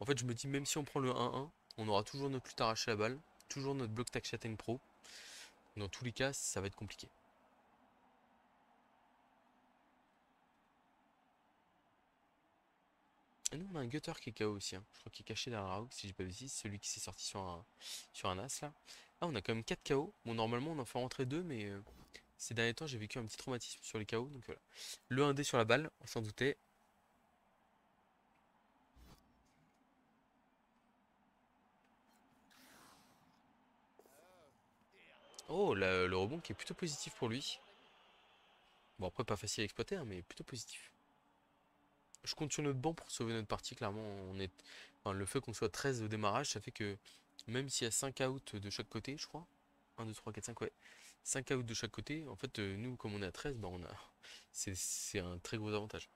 En fait, je me dis, même si on prend le 1-1, on aura toujours notre lutte arracher la balle. Toujours notre bloc tac châtaigne pro. Dans tous les cas, ça va être compliqué. Et nous, on a un gutter qui est KO aussi, hein. Je crois qu'il est caché derrière la rogue, si j'ai pas dit, celui qui s'est sorti sur un as là. Ah, on a quand même 4 KO. Bon, normalement, on en fait rentrer 2, mais ces derniers temps, j'ai vécu un petit traumatisme sur les KO. Donc voilà. Le 1D sur la balle, on s'en doutait. Oh, le rebond qui est plutôt positif pour lui. Bon, après, pas facile à exploiter, hein, mais plutôt positif. Je compte sur notre banc pour sauver notre partie, clairement. Enfin, le fait qu'on soit 13 au démarrage, ça fait que même s'il y a 5 outs de chaque côté, je crois. 1, 2, 3, 4, 5, ouais. 5 outs de chaque côté, en fait, nous, comme on est à 13, bah, c'est un très gros avantage.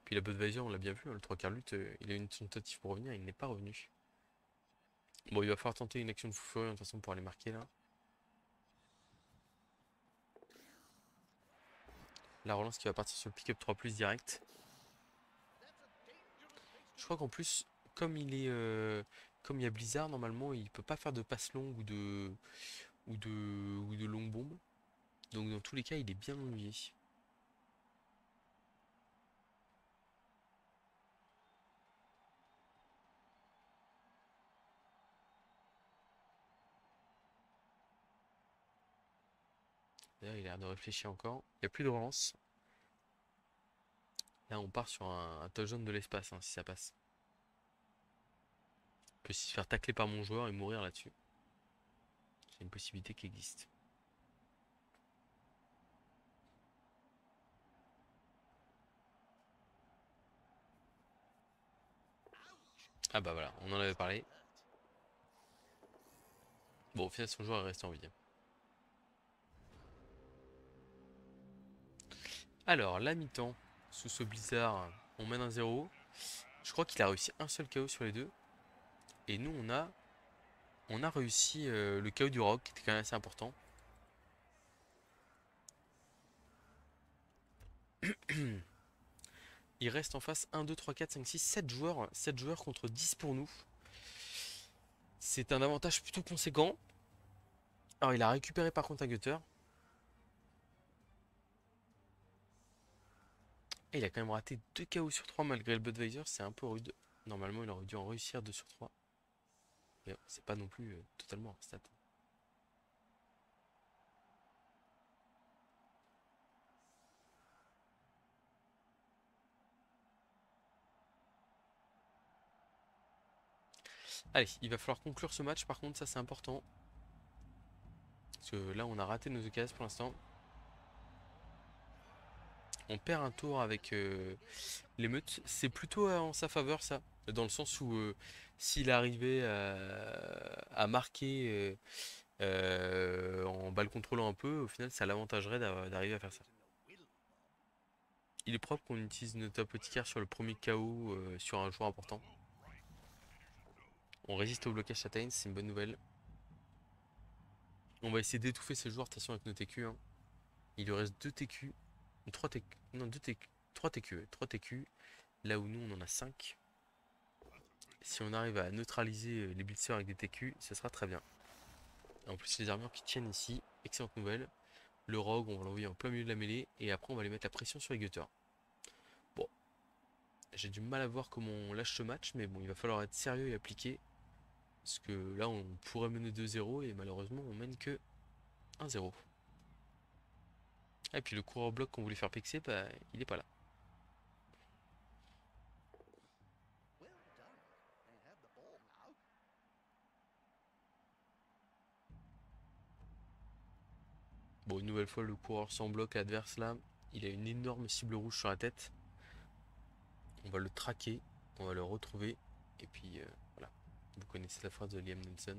Puis la Budweiser, on l'a bien vu, hein, le 3 quarts lutte, il a eu une tentative pour revenir, il n'est pas revenu. Bon, il va falloir tenter une action de fou furieux, de toute façon, pour aller marquer là. La relance qui va partir sur le pick-up 3+ direct. Je crois qu'en plus, comme comme il y a Blizzard, normalement, il peut pas faire de passe longue ou de longue bombe. Donc dans tous les cas, il est bien ennuyé. D'ailleurs, il a l'air de réfléchir encore. Il n'y a plus de relance. Là, on part sur un touchdown de l'espace, hein, si ça passe. Il peut se faire tacler par mon joueur et mourir là-dessus. C'est une possibilité qui existe. Ah bah voilà, on en avait parlé. Bon, au final, son joueur est resté en vie. Alors, la mi-temps, sous ce blizzard, on mène un 0. Je crois qu'il a réussi un seul KO sur les deux. Et nous, on a réussi le KO du Rock, qui était quand même assez important. Il reste en face 1, 2, 3, 4, 5, 6, 7 joueurs. 7 joueurs contre 10 pour nous. C'est un avantage plutôt conséquent. Alors il a récupéré par contre un Gutter. Et il a quand même raté 2 KO sur 3 malgré le Budweiser. C'est un peu rude. Normalement il aurait dû en réussir 2 sur 3. Mais bon, c'est pas non plus totalement un stat. Allez, il va falloir conclure ce match par contre, ça c'est important. Parce que là on a raté nos occasions pour l'instant. On perd un tour avec l'émeute. C'est plutôt en sa faveur ça. Dans le sens où s'il arrivait à marquer en balle contrôlant un peu, au final ça l'avantagerait d'arriver à faire ça. Il est propre qu'on utilise notre apothicaire sur le premier KO sur un joueur important. On résiste au blocage châtaigne, c'est une bonne nouvelle. On va essayer d'étouffer ces joueurs de toute façon avec nos TQ, hein. Il lui reste 2 TQ. 3 TQ. Non, 2 TQ. 3 TQ. 3 TQ. Là où nous on en a 5. Si on arrive à neutraliser les blitzers avec des TQ, ça sera très bien. En plus les armures qui tiennent ici, excellente nouvelle. Le rogue, on va l'envoyer en plein milieu de la mêlée. Et après on va aller mettre la pression sur les gutters. Bon, j'ai du mal à voir comment on lâche ce match, mais bon, il va falloir être sérieux et appliqué. Parce que là, on pourrait mener 2-0 et malheureusement, on mène que 1-0. Et puis le coureur bloc qu'on voulait faire pexer, bah, il est pas là. Bon, une nouvelle fois, le coureur sans bloc adverse là, il a une énorme cible rouge sur la tête. On va le traquer, on va le retrouver. Et puis voilà, vous connaissez la phrase de Liam Nelson.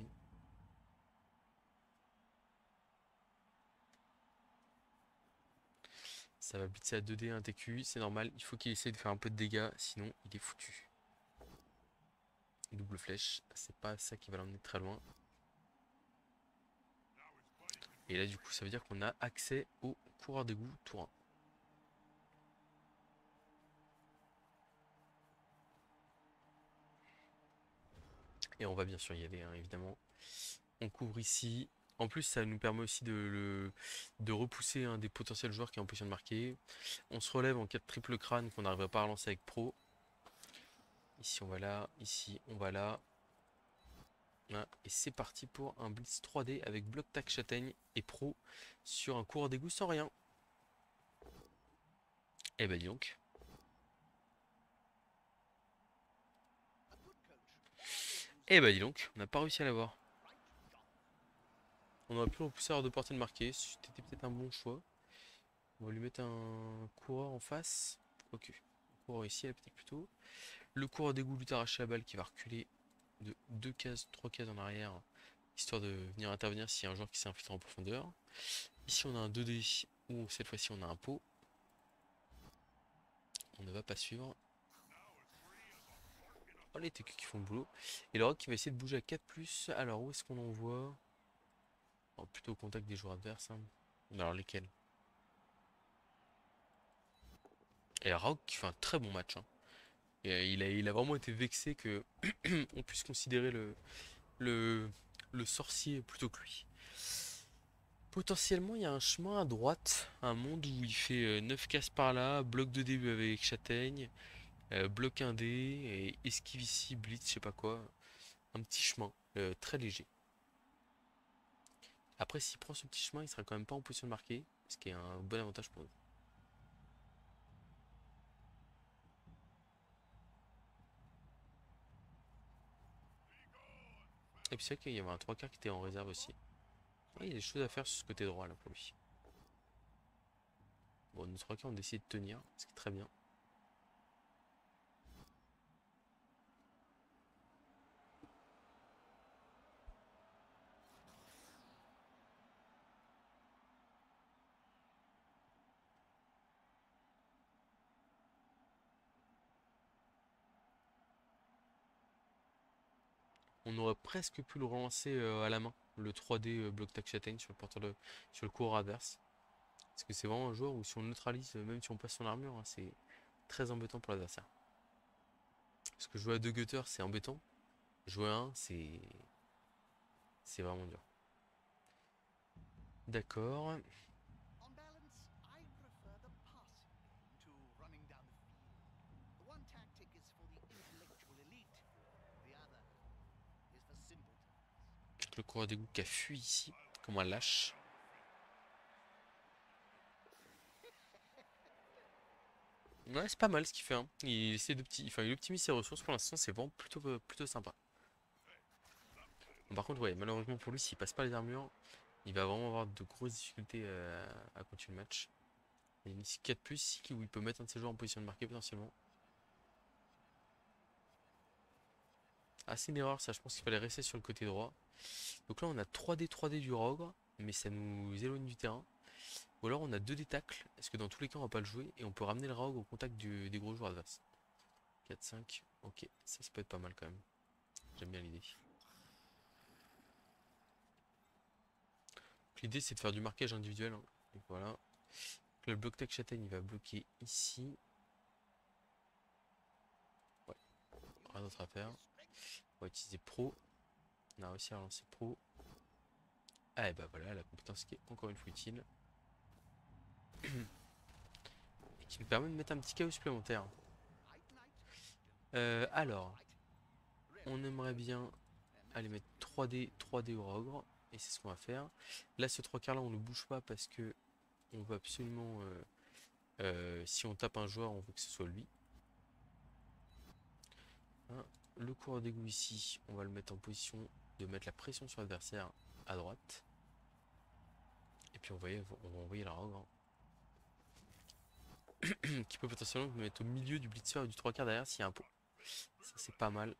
Ça va blitzer à 2D, un TQ, c'est normal. Il faut qu'il essaie de faire un peu de dégâts, sinon il est foutu. Double flèche, c'est pas ça qui va l'emmener très loin. Et là, du coup, ça veut dire qu'on a accès au coureur d'égout tour 1. Et on va bien sûr y aller, hein, évidemment. On couvre ici. En plus, ça nous permet aussi de repousser un des potentiels joueurs qui est en position de marquer. On se relève en cas de triple crâne qu'on n'arriverait pas à relancer avec Pro. Ici, on va là. Ici, on va là. Voilà. Et c'est parti pour un blitz 3D avec bloc tac châtaigne et Pro sur un coureur d'égout sans rien. Et bah dis donc. Et bah dis donc, on n'a pas réussi à l'avoir. On aurait pu le repousser hors de portée de marquer. C'était peut-être un bon choix. On va lui mettre un coureur en face. Ok. Un coureur ici, elle peut-être plutôt. Le coureur d'égout lui arracher la balle qui va reculer de 2 cases, 3 cases en arrière. Histoire de venir intervenir s'il y a un joueur qui s'est infiltré en profondeur. Ici on a un 2D où cette fois-ci on a un pot. On ne va pas suivre. Oh les TQ qui font le boulot. Et le rock qui va essayer de bouger à 4+. Alors où est-ce qu'on l'envoie? Oh, plutôt au contact des joueurs adverses, hein. Alors lesquels? Et le rock qui fait un très bon match, hein. Et il a vraiment été vexé que on puisse considérer le, le sorcier plutôt que lui. Potentiellement, il y a un chemin à droite, un monde où il fait 9 cases par là, bloc de début avec châtaigne, bloc 1D, et esquive ici, blitz, je sais pas quoi. Un petit chemin, très léger. Après, s'il prend ce petit chemin, il sera quand même pas en position de marquer, ce qui est un bon avantage pour nous. Et puis c'est vrai qu'il y avait un 3 quarts qui était en réserve aussi. Ouais, il y a des choses à faire sur ce côté droit là pour lui. Bon, nos 3 quarts ont décidé de tenir, ce qui est très bien. On aurait presque pu le relancer à la main, le 3D bloc tac châtaigne sur le porteur sur le coureur adverse. Parce que c'est vraiment un joueur où si on le neutralise, même si on passe son armure, hein, c'est très embêtant pour l'adversaire. Parce que jouer à 2 gutters, c'est embêtant. Jouer à 1, c'est vraiment dur. D'accord. On balance, I prefer the passing game to running down the field. The one tactic is for the intellectual elite, the other is for simpletons. Le coureur d'égout qui a fui ici, comme un lâche. Ouais, c'est pas mal ce qu'il fait, hein. Il essaie enfin, il optimise ses ressources pour l'instant, c'est vraiment plutôt sympa. Bon, par contre, ouais, malheureusement pour lui, s'il passe pas les armures, il va vraiment avoir de grosses difficultés à continuer le match. Il y a une 4 plus ici où il peut mettre un de ses joueurs en position de marquer potentiellement. Ah, c'est une erreur ça, je pense qu'il fallait rester sur le côté droit. Donc là, on a 3D du Rogre, mais ça nous éloigne du terrain. Ou alors on a 2D tacles, parce que dans tous les cas, on va pas le jouer, et on peut ramener le Rogre au contact des gros joueurs adverses. 4-5, ok, ça peut être pas mal quand même. J'aime bien l'idée. L'idée c'est de faire du marquage individuel, hein. Donc voilà. Donc le bloc tech châtaigne il va bloquer ici. Ouais, rien d'autre à faire. On va utiliser pro. On a réussi à lancer pro. Ah et bah voilà la compétence qui est encore une fois utile. Et qui nous permet de mettre un petit chaos supplémentaire. Alors, on aimerait bien aller mettre 3D au Rogre. Et c'est ce qu'on va faire. Là ce 3 quarts là on ne bouge pas parce que on veut absolument si on tape un joueur on veut que ce soit lui. Hein, le coureur d'égout ici, on va le mettre en position de mettre la pression sur l'adversaire à droite. Et puis on va envoyer la rogue, hein, qui peut potentiellement nous mettre au milieu du blitzer et du 3 quarts derrière s'il y a un pot. Ça c'est pas mal.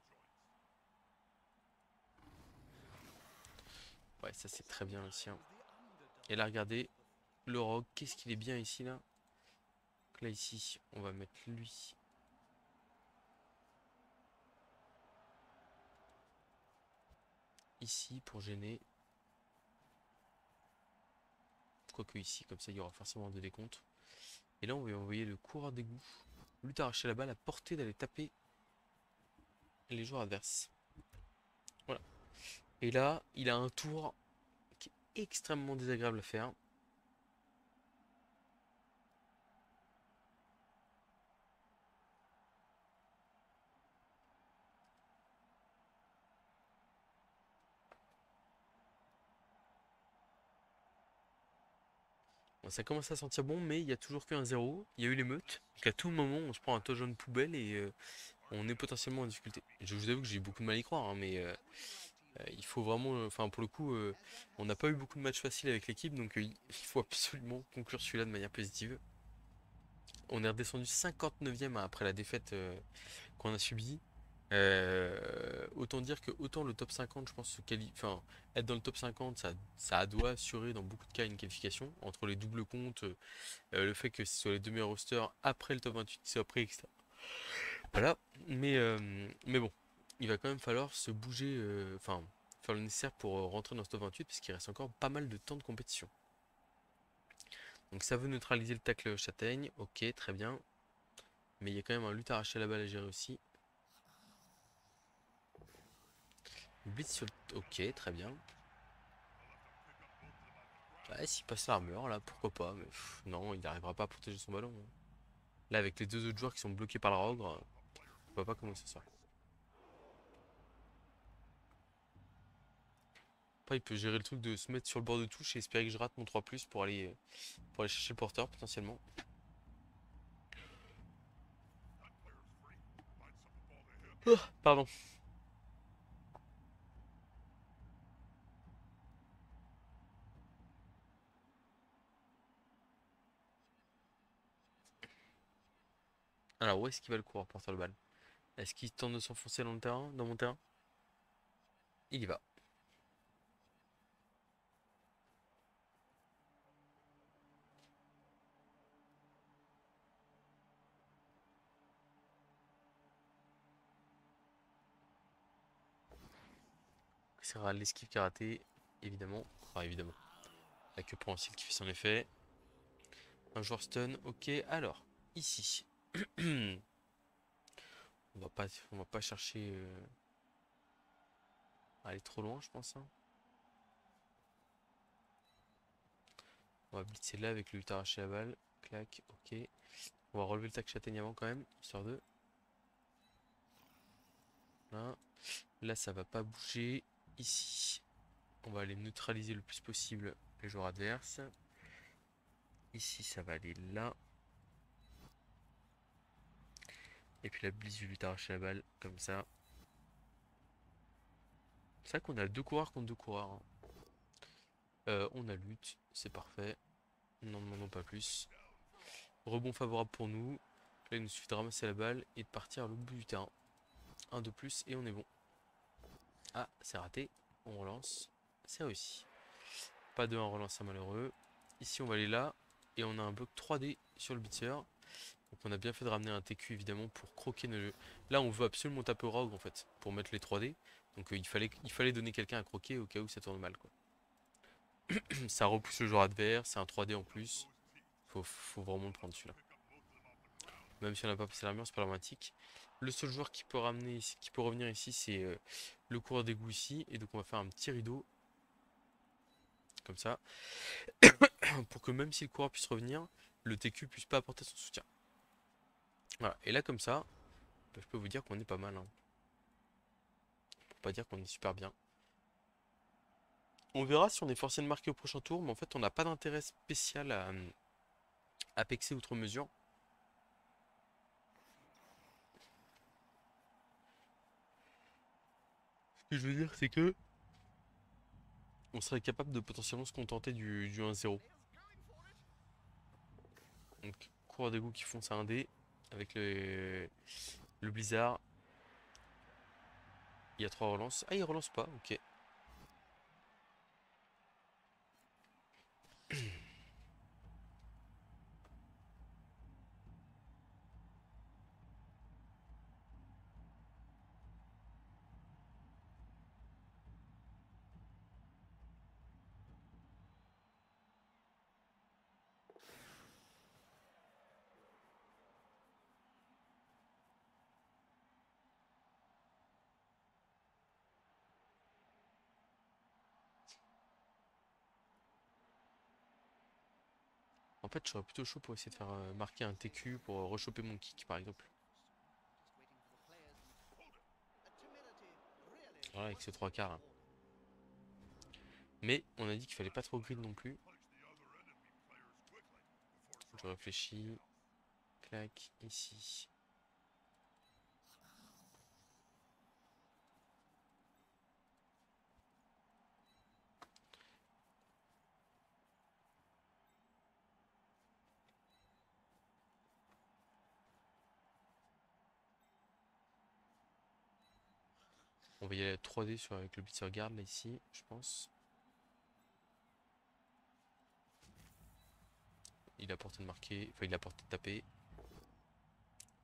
Ouais, ça c'est très bien aussi, hein. Et là regardez, le rogue, qu'est-ce qu'il est bien ici là. Donc là ici, on va mettre lui ici pour gêner. Quoique ici, comme ça il y aura forcément de décompte. Et là on va envoyer le coureur d'égout. Lui t'arracher la balle à portée d'aller taper les joueurs adverses. Voilà. Et là, il a un tour qui est extrêmement désagréable à faire. Bon, ça commence à sentir bon, mais il y a toujours qu'un 0. Il y a eu l'émeute. Donc à tout moment, on se prend un touchdown poubelle et on est potentiellement en difficulté. Je vous avoue que j'ai eu beaucoup de mal à y croire, hein, mais il faut vraiment. Enfin, pour le coup, on n'a pas eu beaucoup de matchs faciles avec l'équipe, donc il faut absolument conclure celui-là de manière positive. On est redescendu 59e après la défaite qu'on a subie. Autant dire que autant le top 50, je pense, enfin, être dans le top 50, ça doit assurer dans beaucoup de cas une qualification entre les doubles comptes, le fait que ce soit les deux meilleurs rosters après le top 28 qui soit pris, etc. Voilà, mais bon, il va quand même falloir se bouger, enfin, faire le nécessaire pour rentrer dans ce top 28 parce qu'il reste encore pas mal de temps de compétition. Donc ça veut neutraliser le tacle châtaigne, ok, très bien. Mais il y a quand même un lutte arraché à la balle à gérer aussi. Blitz sur le... Ok, très bien. Ouais, s'il passe l'armure, là, pourquoi pas. Mais non, il n'arrivera pas à protéger son ballon, hein. Là, avec les deux autres joueurs qui sont bloqués par le Rogre, je vois pas comment ça sort. Après, il peut gérer le truc de se mettre sur le bord de touche et espérer que je rate mon 3+ pour aller chercher le porteur potentiellement. Oh, pardon. Alors, où est-ce qu'il va le courir porteur le balle? Est-ce qu'il tente de s'enfoncer dans le terrain, dans mon terrain? Il y va. C'est l'esquive qui a raté, évidemment. Enfin, évidemment. La queue prend qui fait son effet. Un joueur stun, ok. Alors, ici. On va pas chercher à aller trop loin, je pense, hein. On va blitzer là avec le 8 arraché la balle. Clac, ok. On va relever le tac châtaigne avant quand même, histoire de. Là. Là, ça va pas bouger. Ici, on va aller neutraliser le plus possible les joueurs adverses. Ici, ça va aller là. Et puis la blitz, je vais lui arracher la balle, comme ça. C'est vrai qu'on a deux coureurs contre deux coureurs, hein. On a lutte, c'est parfait. N'en demandons pas plus. Rebond favorable pour nous. Là, il nous suffit de ramasser la balle et de partir à l'autre bout du terrain. Un de plus et on est bon. Ah, c'est raté. On relance. C'est réussi. Pas de 1 relance, c'est malheureux. Ici, on va aller là. Et on a un bloc 3D sur le beater. Donc on a bien fait de ramener un TQ évidemment pour croquer nos jeux. Là, on veut absolument taper au rogue en fait. Pour mettre les 3D. Donc il fallait donner quelqu'un à croquer au cas où ça tourne mal, quoi. Ça repousse le joueur adverse. C'est un 3D en plus. Faut vraiment le prendre celui-là. Même si on n'a pas passé l'armure, c'est pas dramatique. Le seul joueur qui peut ramener ici, qui peut revenir ici, c'est le coureur d'égout ici. Et donc on va faire un petit rideau. Comme ça. Pour que même si le coureur puisse revenir, le TQ puisse pas apporter son soutien. Voilà. Et là comme ça, bah, je peux vous dire qu'on est pas mal, hein. Pour pas dire qu'on est super bien. On verra si on est forcé de marquer au prochain tour, mais en fait on n'a pas d'intérêt spécial à pexer outre mesure. Ce que je veux dire, c'est que on serait capable de potentiellement se contenter du 1-0. Donc, coureur d'égout qui fonce à 1D avec le blizzard. Il y a 3 relances. Ah, il relance pas, ok. En fait, je serais plutôt chaud pour essayer de faire marquer un TQ pour rechoper mon kick, par exemple. Voilà, avec ce 3 quarts, hein. Mais on a dit qu'il fallait pas trop grid non plus. Je réfléchis. Clac, ici. On va y aller à 3D avec le blitzer guard là ici, je pense. Il a porté de marquer, enfin il a porté de taper.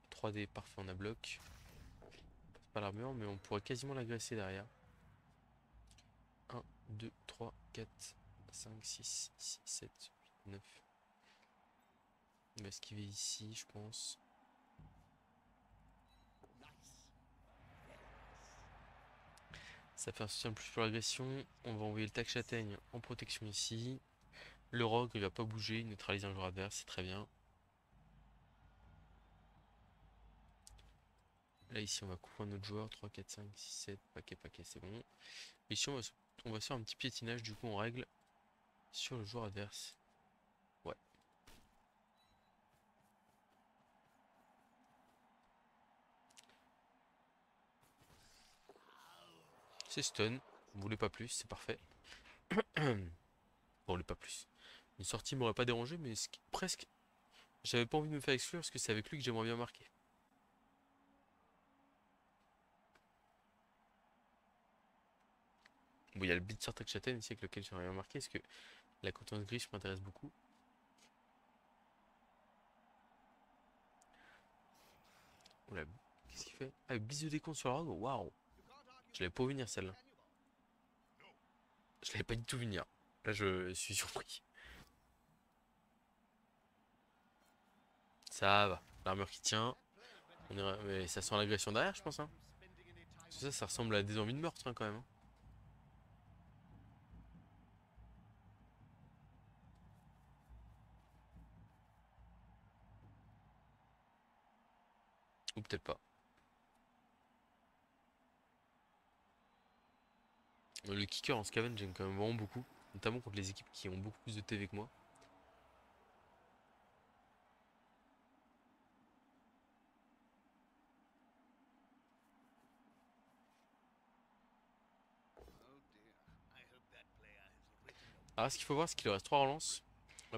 3D parfait, on a bloc. C'est pas l'armure, mais on pourrait quasiment l'agresser derrière. 1, 2, 3, 4, 5, 6, 7, 8, 9. On va esquiver ici, je pense. Ça fait un soutien plus pour l'agression. On va envoyer le tac châtaigne en protection ici. Le rogue il va pas bouger, il neutralise un joueur adverse, c'est très bien. Là ici on va couvrir notre joueur. 3, 4, 5, 6, 7. Paquet, paquet, c'est bon. Ici on va se faire un petit piétinage du coup en règle sur le joueur adverse. Ouais. C'est stun. Vous voulez pas plus, c'est parfait. Bon, pas plus. Une sortie m'aurait pas dérangé, mais presque. J'avais pas envie de me faire exclure parce que c'est avec lui que j'aimerais bien marquer. Bon, il y a le blitzer Tac Châtaigne ici avec lequel j'aimerais bien marquer parce que la contenance grise m'intéresse beaucoup. Oula, qu'est-ce qu'il fait? Ah, blitz de décompte sur la rogue. Waouh! Je l'avais pas vu venir celle-là. Je l'avais pas du tout vu venir. Là, je suis surpris. Ça va. L'armure qui tient. Mais ça sent l'agression derrière, je pense. Hein. Parce que ça ressemble à des envies de meurtre hein, quand même. Hein. Ou peut-être pas. Le kicker en Scaven, j'aime quand même vraiment beaucoup. Notamment contre les équipes qui ont beaucoup plus de TV que moi. Alors, ce qu'il faut voir, c'est qu'il lui reste 3 relances.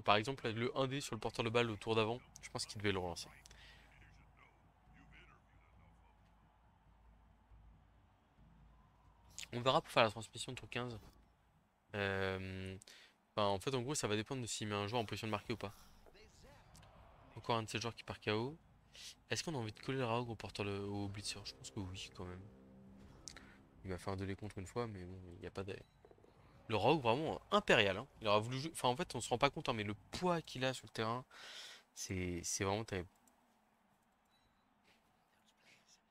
Par exemple, le 1D sur le porteur de balle au tour d'avant, je pense qu'il devait le relancer. On verra pour faire la transmission de tour 15. Enfin, en fait, en gros, ça va dépendre de s'il met un joueur en position de marquer ou pas. Encore un de ces joueurs qui part KO. Est-ce qu'on a envie de coller le Raog au porteur au blitzer? Je pense que oui, quand même. Il va faire un 2 contre une fois, mais bon, il n'y a pas de. Le Raog vraiment impérial. Hein. Il aura voulu jouer. Enfin, en fait, on se rend pas compte, hein, mais le poids qu'il a sur le terrain, c'est vraiment terrible.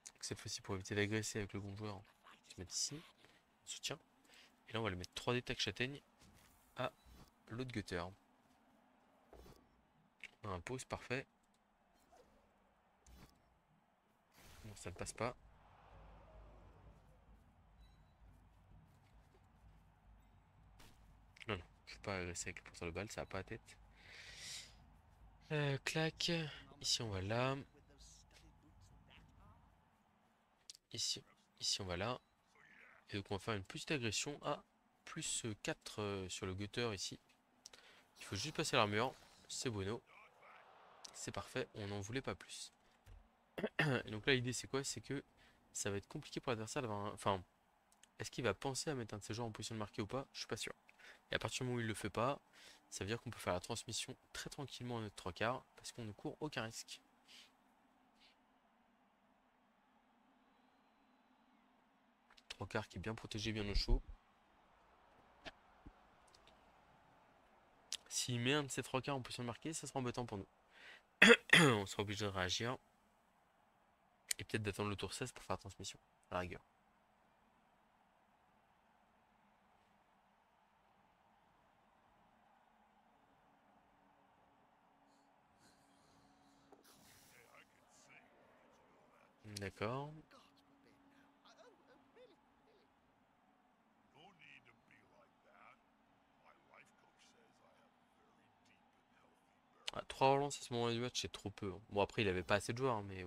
Donc, cette fois-ci, pour éviter d'agresser avec le bon joueur, on va se mettre ici, en soutien. Et là, on va le mettre 3D tac châtaigne à l'autre gutter. On a un pause parfait. Bon, ça ne passe pas. Non, non, je peux pas agresser avec le porteur de balle, ça a pas la tête. Clac. Ici, on va là. Ici, ici, on va là. Et donc, on va faire une petite agression à plus 4 sur le gutter ici. Il faut juste passer l'armure. C'est bueno. C'est parfait, on n'en voulait pas plus. Et donc là, l'idée, c'est quoi? C'est que ça va être compliqué pour l'adversaire d'avoir un. Enfin, est-ce qu'il va penser à mettre un de ses joueurs en position de marquer ou pas? Je suis pas sûr. Et à partir du moment où il le fait pas, ça veut dire qu'on peut faire la transmission très tranquillement à notre 3 quarts parce qu'on ne court aucun risque. 3 quarts qui est bien protégé, bien au chaud. S'il met un de ces 3 quarts en position de marquer, ça sera embêtant pour nous. On sera obligé de réagir. Et peut-être d'attendre le tour 16 pour faire la transmission, à la rigueur. D'accord. Ah, 3 relances à ce moment du match, c'est trop peu. Hein. Bon, après, il avait pas assez de joueurs, hein, mais.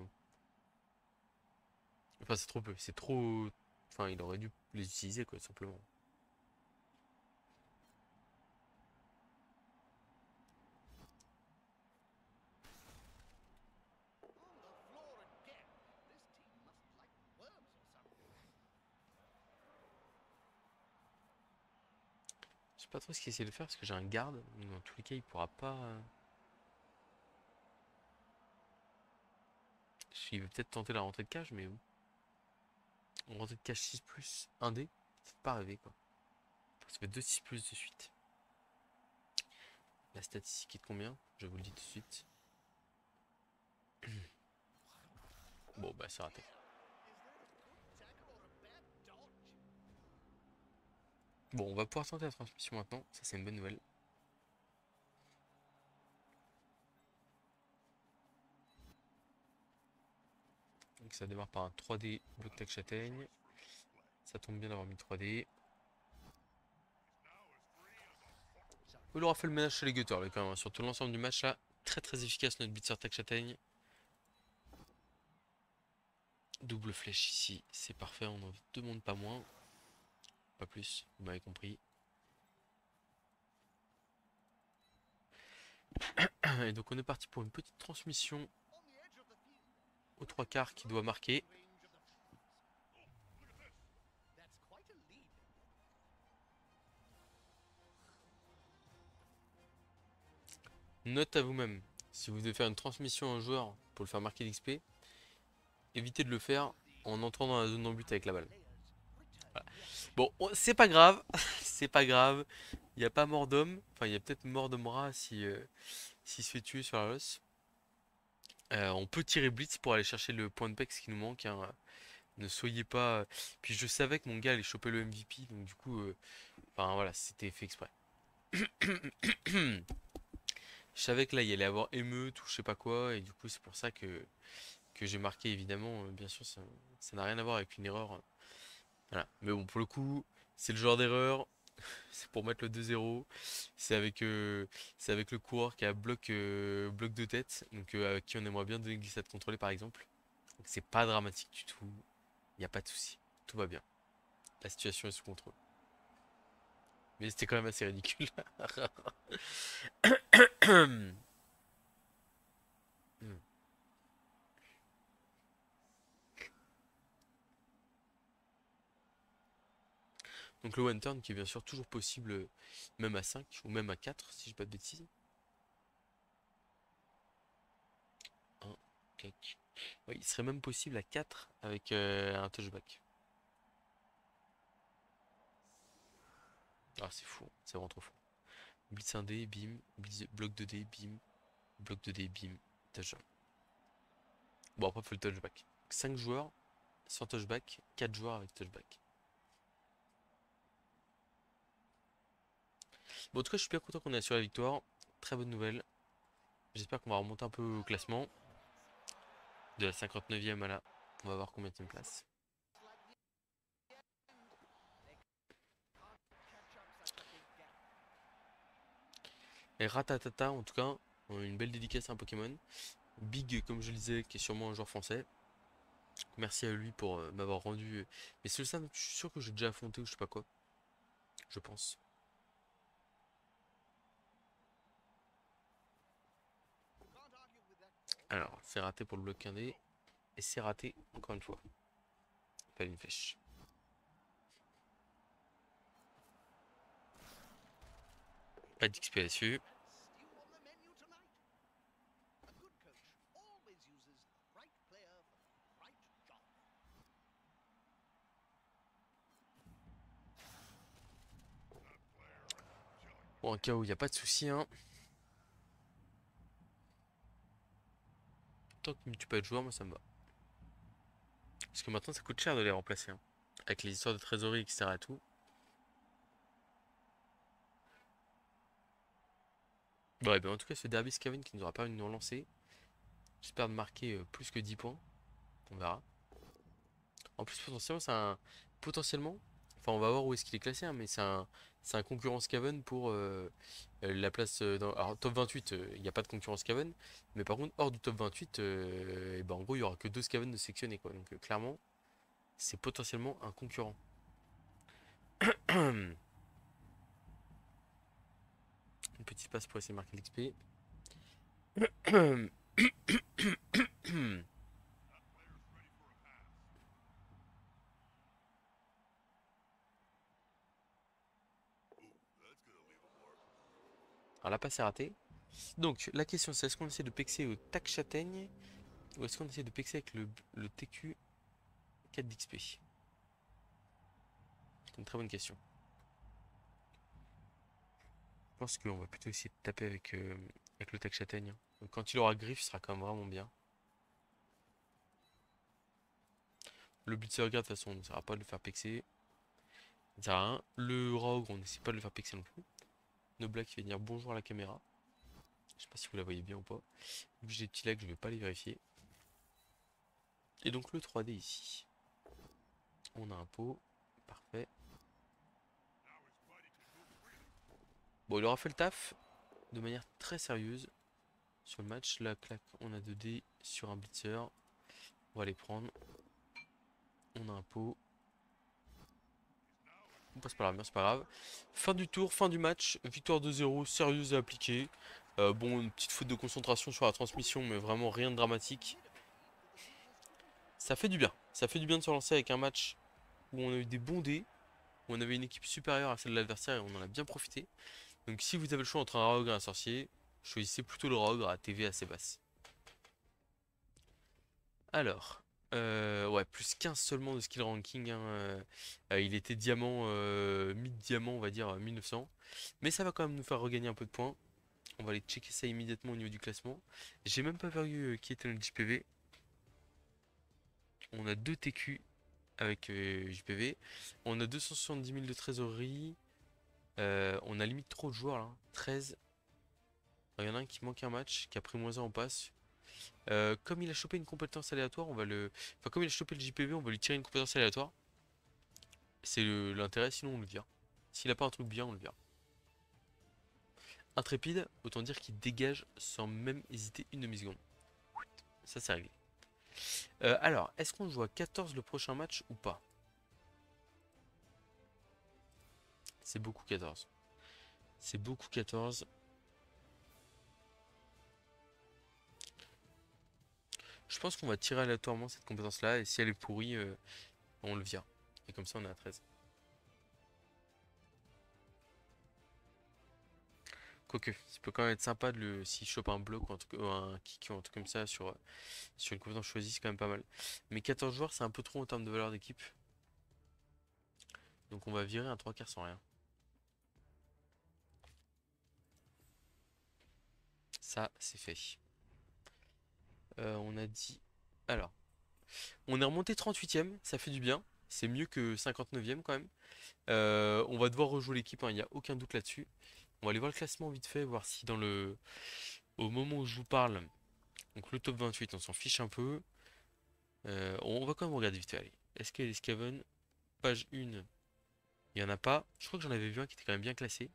Enfin, c'est trop peu. C'est trop. Enfin, il aurait dû les utiliser, quoi, tout simplement. Je sais pas trop ce qu'il essaie de faire parce que j'ai un garde. Donc dans tous les cas, il pourra pas. Il veut peut-être tenter la rentrée de cage, mais bon. Une rentrée de cage 6 plus 1D, ça fait pas rêver, quoi. Ça fait 2 6 plus de suite. La statistique est de combien? Je vous le dis tout de suite. Bon, bah, c'est raté. Bon, on va pouvoir tenter la transmission maintenant. Ça, c'est une bonne nouvelle. Donc, ça démarre par un 3D bloc tac châtaigne. Ça tombe bien d'avoir mis 3D. Il aura fait le ménage chez les gutters, là, quand même. Sur tout l'ensemble du match, là, très très efficace notre blitzer tac châtaigne. Double flèche ici, c'est parfait, on en demande pas moins. Pas plus, vous m'avez compris. Et donc on est parti pour une petite transmission aux 3 quarts qui doit marquer. Note à vous-même, si vous devez faire une transmission à un joueur pour le faire marquer l'XP, évitez de le faire en entrant dans la zone d'embut avec la balle. Voilà. Bon, c'est pas grave, c'est pas grave. Il n'y a pas mort d'homme. Enfin, il y a peut-être mort d'homme rat si, s'il se fait tuer sur la losse. On peut tirer Blitz pour aller chercher le point de pex qui nous manque, hein. Ne soyez pas. Puis je savais que mon gars allait choper le MVP, donc du coup, enfin voilà, c'était fait exprès. Je savais que là, il y allait avoir émeute ou je sais pas quoi, et du coup, c'est pour ça que j'ai marqué, évidemment. Bien sûr, ça n'a rien à voir avec une erreur. Voilà. Mais bon, pour le coup, c'est le genre d'erreur. C'est pour mettre le 2-0. C'est avec, euh, c'est avec le coureur qui a bloc de tête, donc à qui on aimerait bien donner glissade contrôlée, par exemple. Donc c'est pas dramatique du tout. Il n'y a pas de souci. Tout va bien. La situation est sous contrôle. Mais c'était quand même assez ridicule. Donc le one turn qui est bien sûr toujours possible, même à 5 ou même à 4 si je dis pas de bêtises. 1, 4. Oui, il serait même possible à 4 avec un touchback. Ah, c'est fou, c'est vraiment trop fou. Blitz 1D, bim, bloc 2D, bim, bloc 2D, bim, touchdown. Bon, après, il faut le touchback. 5 joueurs sans touchback, 4 joueurs avec touchback. Bon, en tout cas, je suis bien content qu'on ait assuré la victoire. Très bonne nouvelle. J'espère qu'on va remonter un peu au classement. De la 59e à la. On va voir combien de place. Et Ratatata, en tout cas, une belle dédicace à un Pokémon. Big, comme je le disais, qui est sûrement un joueur français. Merci à lui pour m'avoir rendu. Mais c'est le ça, je suis sûr que j'ai déjà affronté ou je sais pas quoi. Je pense. Alors, c'est raté pour le bloc 1D. Et c'est raté encore une fois. Pas une flèche. Pas d'XP là-dessus. Stew on the menu tonight. A good coach always uses the right player for the right job. Bon, en cas où il n'y a pas de souci, hein. Tant que tu peux être joueur, moi ça me va. Parce que maintenant ça coûte cher de les remplacer, hein. Avec les histoires de trésorerie, etc. et tout. Bon, et ben, en tout cas, ce derby Scaven qui nous aura permis de nous relancer. J'espère de marquer plus que 10 points. On verra. En plus, potentiellement, Potentiellement, enfin, on va voir où est-ce qu'il est classé, hein, mais c'est un concurrent Scaven pour la place. Alors, top 28, il n'y a pas de concurrent Scaven. Mais par contre, hors du top 28, et ben, en gros, il n'y aura que 2 Scaven de sélectionnés, quoi. Donc, clairement, c'est potentiellement un concurrent. Une petite passe pour essayer de marquer l'XP. Alors, la passe est ratée. Donc, la question c'est est-ce qu'on essaie de pexer au tac châtaigne ou est-ce qu'on essaie de pexer avec le TQ 4 d'XP? C'est une très bonne question. Je pense qu'on va plutôt essayer de taper avec le tac châtaigne, hein. Donc, quand il aura griffe, ce sera quand même vraiment bien. Le blitzer guard, de toute façon, on n'essaiera pas de le faire pexer. Ça sert à rien. Le rogue, on n'essaie pas de le faire pexer non plus. Nobla qui va dire bonjour à la caméra. Je sais pas si vous la voyez bien ou pas. Vu que j'ai des petits lags, je vais pas les vérifier. Et donc le 3D ici. On a un pot. Parfait. Bon, il aura fait le taf de manière très sérieuse sur le match. Là, clac, on a 2 dés sur un blitzer. On va les prendre. On a un pot. On passe par la mer, c'est pas grave. Fin du tour, fin du match. Victoire 2-0, sérieuse et appliquée. Bon, une petite faute de concentration sur la transmission, mais vraiment rien de dramatique. Ça fait du bien. Ça fait du bien de se relancer avec un match où on a eu des bons dés, où on avait une équipe supérieure à celle de l'adversaire et on en a bien profité. Donc si vous avez le choix entre un rogue et un sorcier, choisissez plutôt le rogue à TV assez basse. Alors, ouais, plus 15 seulement de skill ranking, hein, il était diamant, mid-diamant, on va dire 1900. Mais ça va quand même nous faire regagner un peu de points. On va aller checker ça immédiatement au niveau du classement. J'ai même pas vu qui était notre JPV. On a 2 TQ avec JPV. On a 270 000 de trésorerie. On a limite trop de joueurs là. 13. Il y en a un qui manque un match, qui a pris -1 en passe. Comme il a chopé une compétence aléatoire, on va le. Enfin, comme il a chopé le JPV, on va lui tirer une compétence aléatoire. C'est l'intérêt, sinon on le vire. S'il a pas un truc bien, on le vire. Intrépide, autant dire qu'il dégage sans même hésiter une demi-seconde. Ça, c'est réglé. Alors, est-ce qu'on joue à 14 le prochain match ou pas? C'est beaucoup 14. C'est beaucoup 14. Je pense qu'on va tirer aléatoirement cette compétence-là, et si elle est pourrie, on le vire. Et comme ça, on est à 13. Quoique, ça peut quand même être sympa de le, s'il chope un bloc ou un kick ou un truc comme ça sur une compétence choisie, c'est quand même pas mal. Mais 14 joueurs, c'est un peu trop en termes de valeur d'équipe. Donc on va virer un 3 quarts sans rien. Ça, c'est fait. On a dit... Alors, on est remonté 38ème, ça fait du bien. C'est mieux que 59ème quand même. On va devoir rejouer l'équipe, hein, il n'y a aucun doute là-dessus. On va aller voir le classement vite fait, voir si dans le... Au moment où je vous parle, donc le top 28, on s'en fiche un peu. On va quand même regarder vite fait, allez. Est-ce qu'il y a des Scaven? Page 1, il n'y en a pas. Je crois que j'en avais vu un qui était quand même bien classé.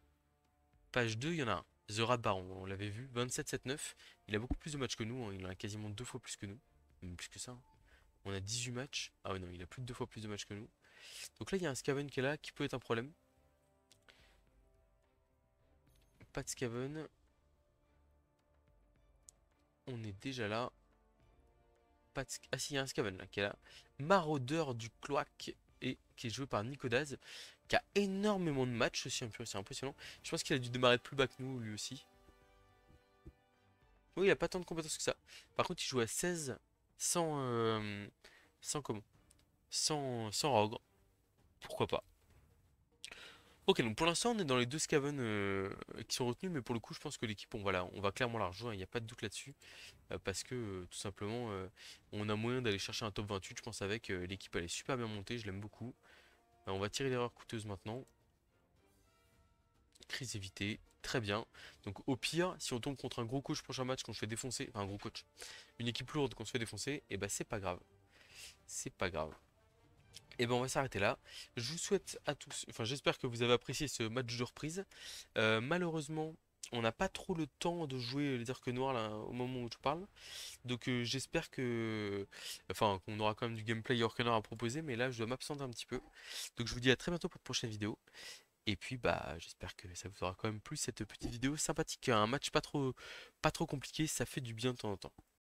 Page 2, il y en a un. The Rat Baron, on l'avait vu, 27-7-9. Il a beaucoup plus de matchs que nous, hein, il en a quasiment 2 fois plus que nous. Même plus que ça, hein. On a 18 matchs. Ah ouais, non, il a plus de 2 fois plus de matchs que nous. Donc là, il y a un Scaven qui est là, qui peut être un problème. Pas de Scaven. On est déjà là. Pas de... Ah si, il y a un Scaven là, qui est là. Maraudeur du Cloaque, et qui est joué par Nicodaz, qui a énormément de matchs aussi, hein, c'est impressionnant. Je pense qu'il a dû démarrer plus bas que nous, lui aussi. Oui, il a pas tant de compétences que ça. Par contre, il joue à 16 sans... sans comment? Sans Rogre. Pourquoi pas? Ok, donc pour l'instant, on est dans les 2 Scaven qui sont retenus, mais pour le coup, je pense que l'équipe, on va clairement la rejoindre, il n'y a pas de doute là-dessus. Parce que, tout simplement, on a moyen d'aller chercher un top 28, je pense, avec l'équipe, elle est super bien montée, je l'aime beaucoup. On va tirer l'erreur coûteuse maintenant. Crise évitée, très bien. Donc au pire, si on tombe contre un gros coach prochain match qu'on se fait défoncer, enfin un gros coach, une équipe lourde qu'on se fait défoncer, et bah c'est pas grave. C'est pas grave. Et ben on va s'arrêter là. Je vous souhaite à tous, enfin j'espère que vous avez apprécié ce match de reprise. Malheureusement, on n'a pas trop le temps de jouer les arcs noirs là au moment où je parle. Donc j'espère que, enfin qu'on aura quand même du gameplay arc noir à proposer, mais là je dois m'absenter un petit peu. Donc je vous dis à très bientôt pour de prochaine vidéo. Et puis bah j'espère que ça vous aura quand même plu cette petite vidéo sympathique. Un match pas trop compliqué, ça fait du bien de temps en temps.